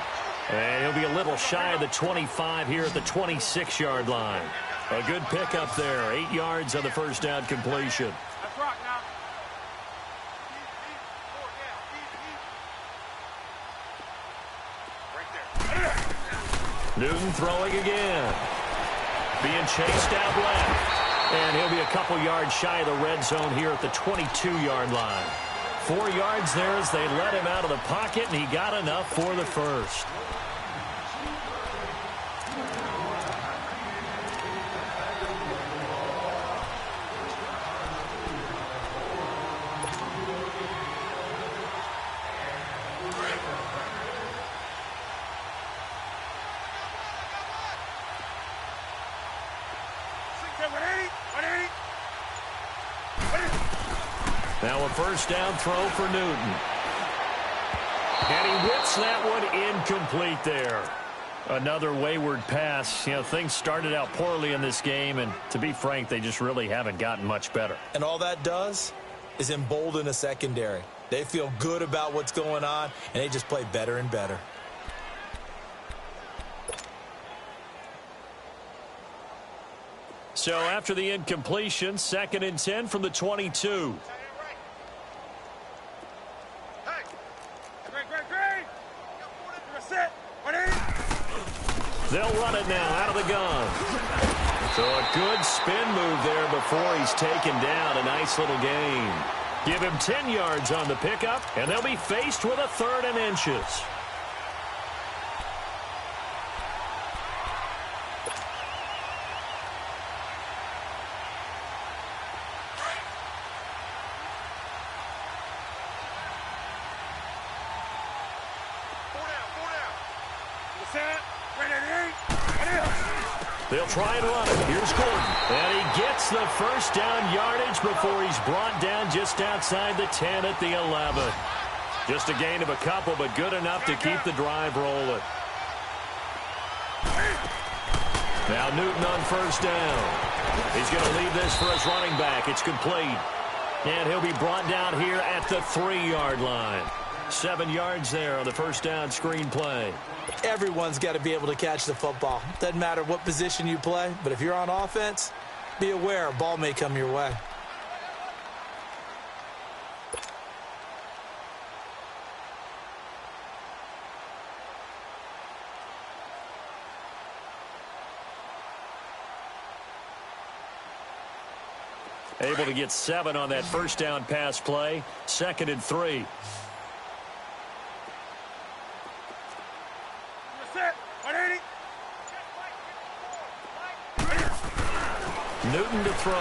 And he'll be a little shy of the 25 here at the 26-yard line. A good pickup there, 8 yards on the first down completion. Let's rock now. Newton throwing again. Being chased out left. And he'll be a couple yards shy of the red zone here at the 22-yard line. 4 yards there as they let him out of the pocket, and he got enough for the first. Now a first down throw for Newton. And he whips that one incomplete there. Another wayward pass. You know, things started out poorly in this game, and to be frank, they just really haven't gotten much better. And all that does is embolden a secondary. They feel good about what's going on, and they just play better and better. So after the incompletion, 2nd and 10 from the 22. They'll run it now out of the gun. So a good spin move there before he's taken down. A nice little gain. Give him 10 yards on the pickup, and they'll be faced with a 3rd and inches. They'll try and run it. Here's Gordon. And he gets the first down yardage before he's brought down just outside the 10 at the 11. Just a gain of a couple, but good enough to keep the drive rolling. Now Newton on first down. He's going to leave this for his running back. It's complete. And he'll be brought down here at the 3-yard line. 7 yards there on the first down screen play. Everyone's got to be able to catch the football. Doesn't matter what position you play, but if you're on offense, be aware a ball may come your way. Able to get 7 on that first down pass play. 2nd and 3. Newton to throw.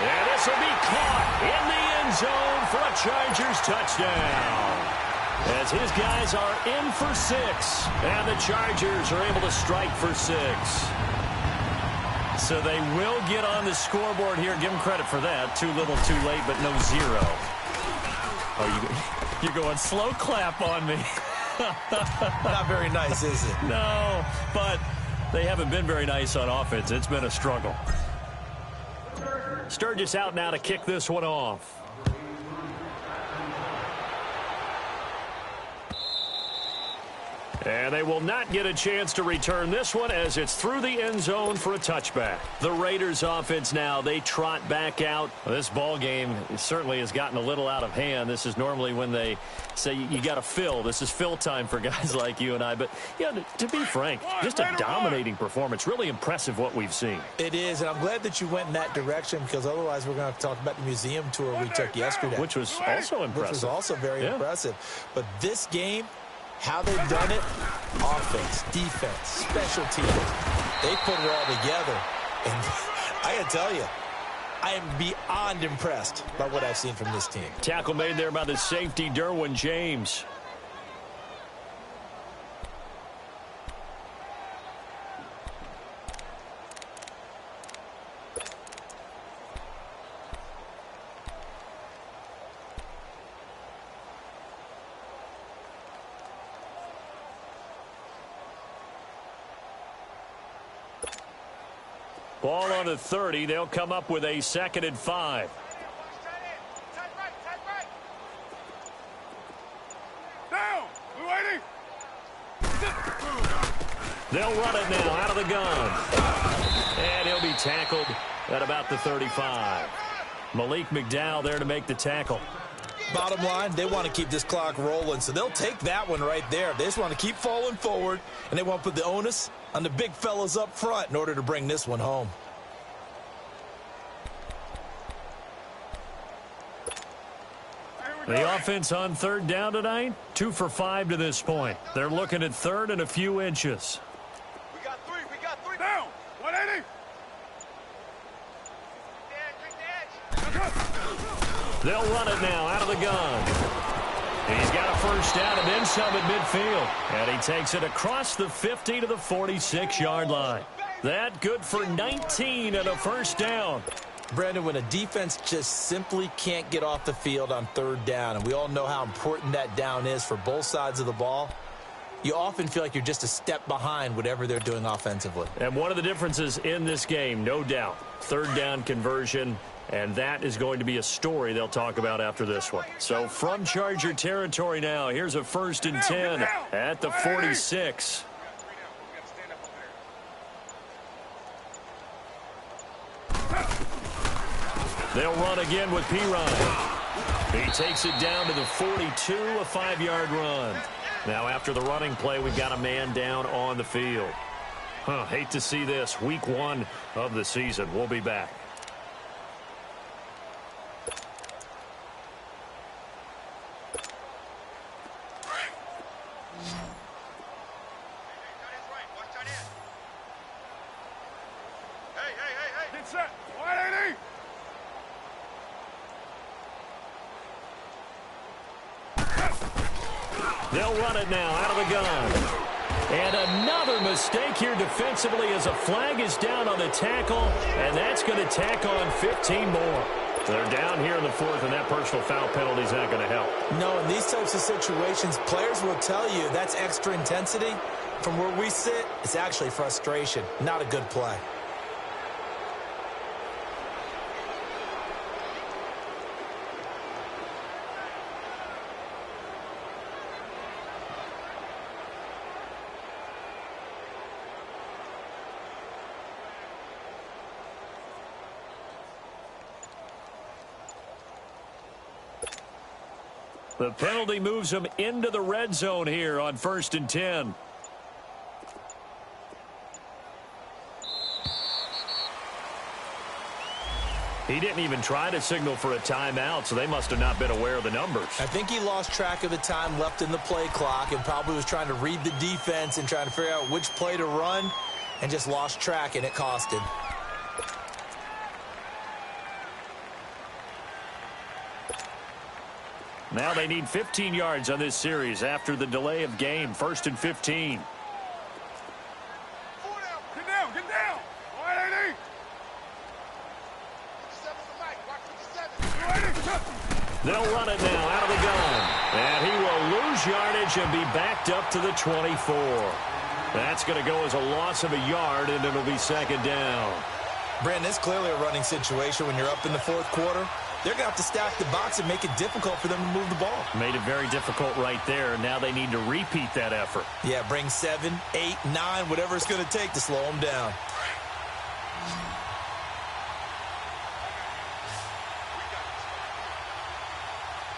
And this will be caught in the end zone for a Chargers touchdown. As his guys are in for 6. And the Chargers are able to strike for 6. So they will get on the scoreboard here. Give them credit for that. Too little, too late, but no 0. Oh, you're going slow clap on me. Not very nice, is it? No, but they haven't been very nice on offense. It's been a struggle. Sturgis out now to kick this one off. And they will not get a chance to return this one as it's through the end zone for a touchback. The Raiders offense now, they trot back out. This ball game certainly has gotten a little out of hand. This is normally when they say you got to fill. This is fill time for guys like you and I. But, yeah, to be frank, just a dominating performance. Really impressive what we've seen. It is, and I'm glad that you went in that direction because otherwise we're going to talk about the museum tour we took yesterday. Which was also impressive. Which was also very impressive. But this game, how they've done it, offense, defense, special teams, they put it all together. And I got to tell you, I am beyond impressed by what I've seen from this team. Tackle made there by the safety, Derwin James. Ball on the 30. They'll come up with a 2nd and 5. Down. We're waiting. They'll run it now out of the gun. And he'll be tackled at about the 35. Malik McDowell there to make the tackle. Bottom line, they want to keep this clock rolling, so they'll take that one right there. They just want to keep falling forward, and they want to put the onus on the big fellas up front in order to bring this one home. The offense on 3rd down tonight, 2 for 5 to this point. They're looking at 3rd and a few inches. We got 3. We got 3. Down. 180. They'll run it now out of the gun. He's got a first down and then some at midfield. And he takes it across the 50 to the 46-yard line. That good for 19 and a first down. Brandon, when a defense just simply can't get off the field on 3rd down, and we all know how important that down is for both sides of the ball, you often feel like you're just a step behind whatever they're doing offensively. And one of the differences in this game, no doubt, 3rd down conversion, and that is going to be a story they'll talk about after this one. So from Charger territory now, here's a 1st and 10 at the 46. They'll run again with Pirine. He takes it down to the 42, a 5-yard run. Now after the running play, we've got a man down on the field. Hate to see this. Week 1 of the season. We'll be back. Get set. 180. They'll run it now out of the gun. And another mistake here defensively as a flag is down on the tackle, and that's going to tack on 15 more. They're down here in the 4th, and that personal foul penalty is not going to help. No, in these types of situations, players will tell you that's extra intensity. From where we sit, it's actually frustration, not a good play. The penalty moves them into the red zone here on 1st and 10. He didn't even try to signal for a timeout, so they must have not been aware of the numbers. I think he lost track of the time left in the play clock and probably was trying to read the defense and trying to figure out which play to run and just lost track, and it cost him. Now they need 15 yards on this series after the delay of game. 1st and 15. Get down. Get down. 180. 180. They'll run it now out of the gun. And he will lose yardage and be backed up to the 24. That's going to go as a loss of a yard, and it'll be 2nd down. Brandon, it's clearly a running situation when you're up in the 4th quarter. They're going to have to stack the box and make it difficult for them to move the ball. Made it very difficult right there. Now they need to repeat that effort. Yeah, bring 7, 8, 9, whatever it's going to take to slow them down.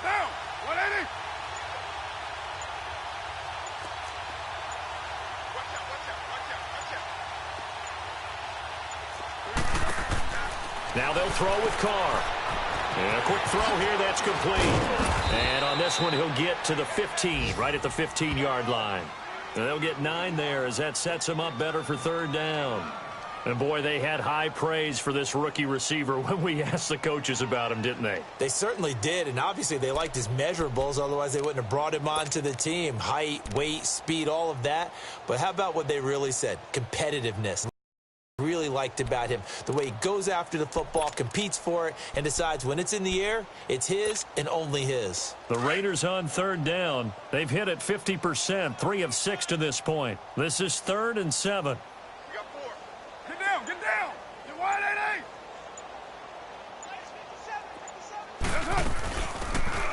Down. 180. Now they'll throw with Carr. And a quick throw here, that's complete. And on this one, he'll get to the 15, right at the 15-yard line. And they'll get 9 there as that sets him up better for 3rd down. And, boy, they had high praise for this rookie receiver when we asked the coaches about him, didn't they? They certainly did, and obviously they liked his measurables. Otherwise, they wouldn't have brought him onto the team. Height, weight, speed, all of that. But how about what they really said? Competitiveness. Really liked about him the way he goes after the football, competes for it, and decides when it's in the air, it's his and only his. The Raiders on 3rd down. They've hit it 50%, 3 of 6 to this point. This is 3rd and 7. We got 4. Get down. Get down. Get 180.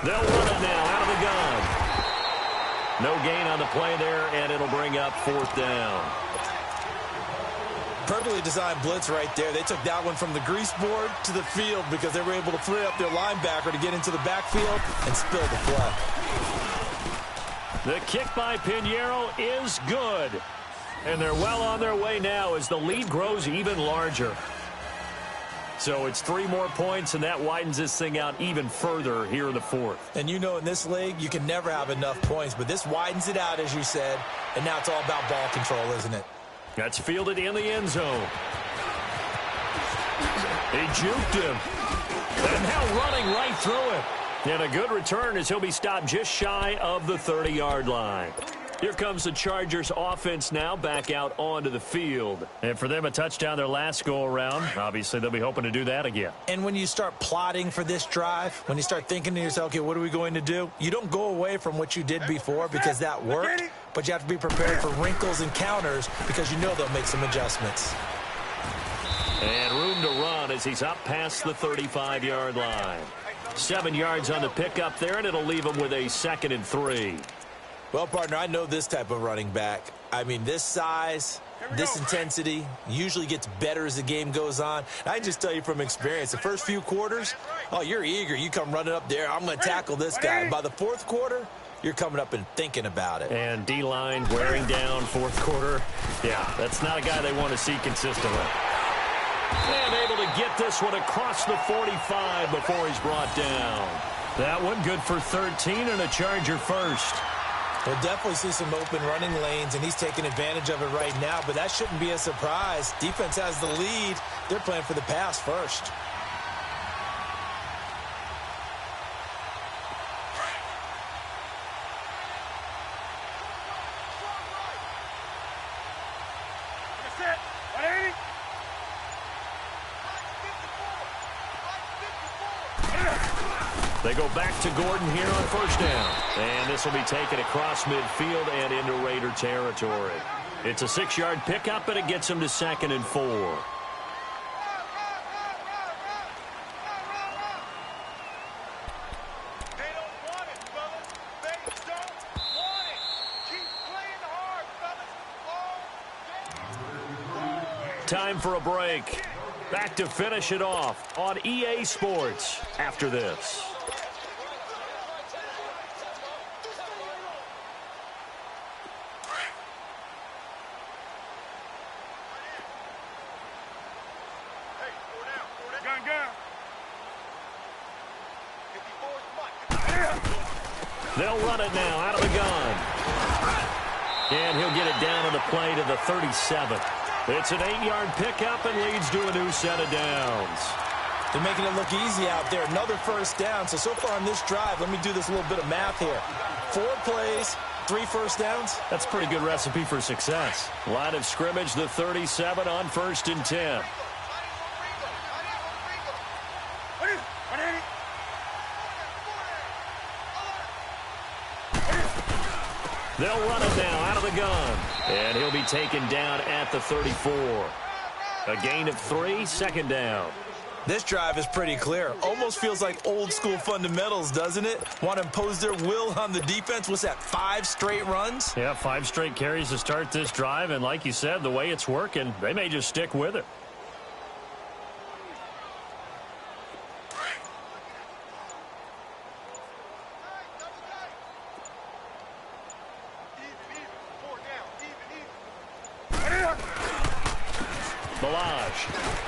They'll run it now out of the gun. No gain on the play there, and it'll bring up 4th down. Perfectly designed blitz right there. They took that one from the grease board to the field because they were able to free up their linebacker to get into the backfield and spill the play. The kick by Pinheiro is good. And they're well on their way now as the lead grows even larger. So it's 3 more points, and that widens this thing out even further here in the 4th. And you know in this league, you can never have enough points, but this widens it out, as you said, and now it's all about ball control, isn't it? That's fielded in the end zone. He juked him. And now running right through it. And a good return as he'll be stopped just shy of the 30-yard line. Here comes the Chargers offense now back out onto the field. And for them, a touchdown their last go-around. Obviously, they'll be hoping to do that again. And when you start plotting for this drive, when you start thinking to yourself, okay, what are we going to do? You don't go away from what you did before because that worked, but you have to be prepared for wrinkles and counters because you know they'll make some adjustments. And room to run as he's up past the 35-yard line. 7 yards on the pickup there, and it'll leave him with a 2nd and 3. Well, partner, I know this type of running back. I mean, this size, this intensity usually gets better as the game goes on. I can just tell you from experience, the first few quarters, oh, you're eager. You come running up there, I'm going to tackle this guy. By the fourth quarter, you're coming up and thinking about it. And D-line wearing down fourth quarter. Yeah, that's not a guy they want to see consistently. And able to get this one across the 45 before he's brought down. That one good for 13 and a Charger first. We'll definitely see some open running lanes, and he's taking advantage of it right now, but that shouldn't be a surprise. Defense has the lead. They're playing for the pass first. They go back to Gordon here on first down. And this will be taken across midfield and into Raider territory. It's a 6-yard pickup, and it gets him to 2nd and 4. They don't want it, fellas. They don't want it. Keep playing hard, fellas. Time for a break. Back to finish it off on EA Sports after this. They'll run it now out of the gun. And he'll get it down on the play to the 37. It's an 8-yard pickup and leads to a new set of downs. They're making it look easy out there. Another first down. So far on this drive, let me do this little bit of math here. 4 plays, 3 first downs. That's a pretty good recipe for success. Line of scrimmage, the 37 on 1st and 10. They'll run it now out of the gun. And he'll be taken down at the 34. A gain of 3, 2nd down. This drive is pretty clear. Almost feels like old school fundamentals, doesn't it? Want to impose their will on the defense. What's that, 5 straight runs? Yeah, 5 straight carries to start this drive. And like you said, the way it's working, they may just stick with it.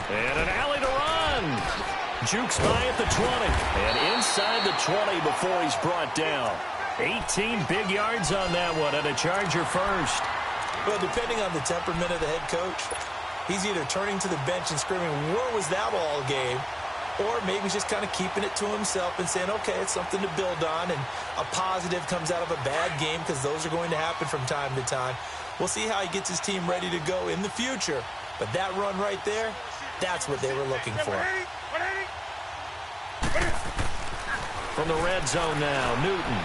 And an alley to run. Jukes by at the 20. And inside the 20 before he's brought down. 18 big yards on that one and a Charger first. Well, depending on the temperament of the head coach, he's either turning to the bench and screaming, where was that all game? Or maybe he's just kind of keeping it to himself and saying, okay, it's something to build on. And a positive comes out of a bad game because those are going to happen from time to time. We'll see how he gets his team ready to go in the future. But that run right there, that's what they were looking for. From the red zone now, Newton.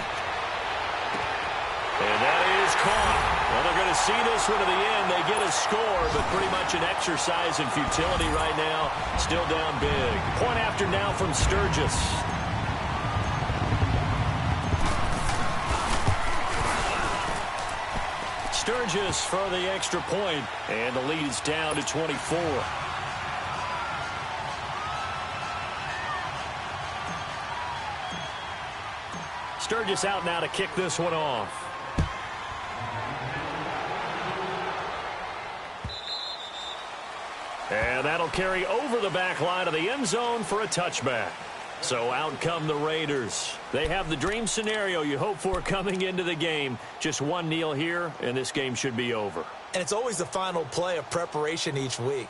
And that is caught. Well, they're going to see this one to the end. They get a score, but pretty much an exercise in futility right now. Still down big. Point after now from Sturgis. Sturgis for the extra point, and the lead is down to 24. Sturgis out now to kick this one off. And that'll carry over the back line of the end zone for a touchback. So out come the Raiders. They have the dream scenario you hope for coming into the game. Just one kneel here, and this game should be over. And it's always the final play of preparation each week.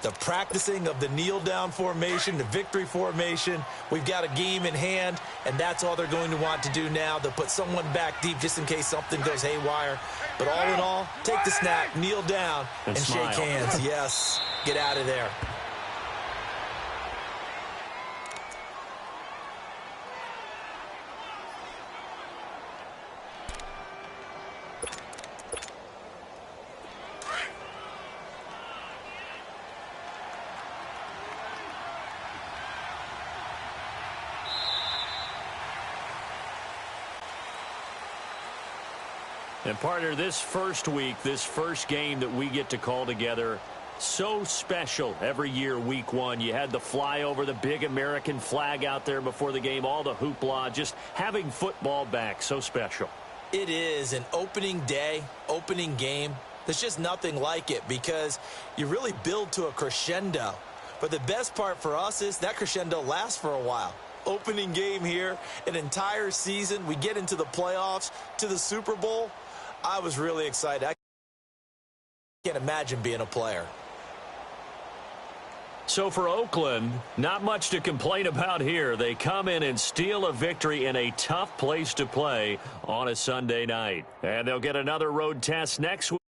The practicing of the kneel-down formation, the victory formation. We've got a game in hand, and that's all they're going to want to do now. They'll put someone back deep just in case something goes haywire. But all in all, take the snap, kneel down, and shake hands. Yes, get out of there. And partner, this first week, this first game that we get to call together, so special every year, week one. You had the flyover, the big American flag out there before the game, all the hoopla, just having football back, so special. It is an opening day, opening game. There's just nothing like it because you really build to a crescendo. But the best part for us is that crescendo lasts for a while. Opening game here, an entire season. We get into the playoffs, to the Super Bowl. I was really excited. I can't imagine being a player. So for Oakland, not much to complain about here. They come in and steal a victory in a tough place to play on a Sunday night. And they'll get another road test next week.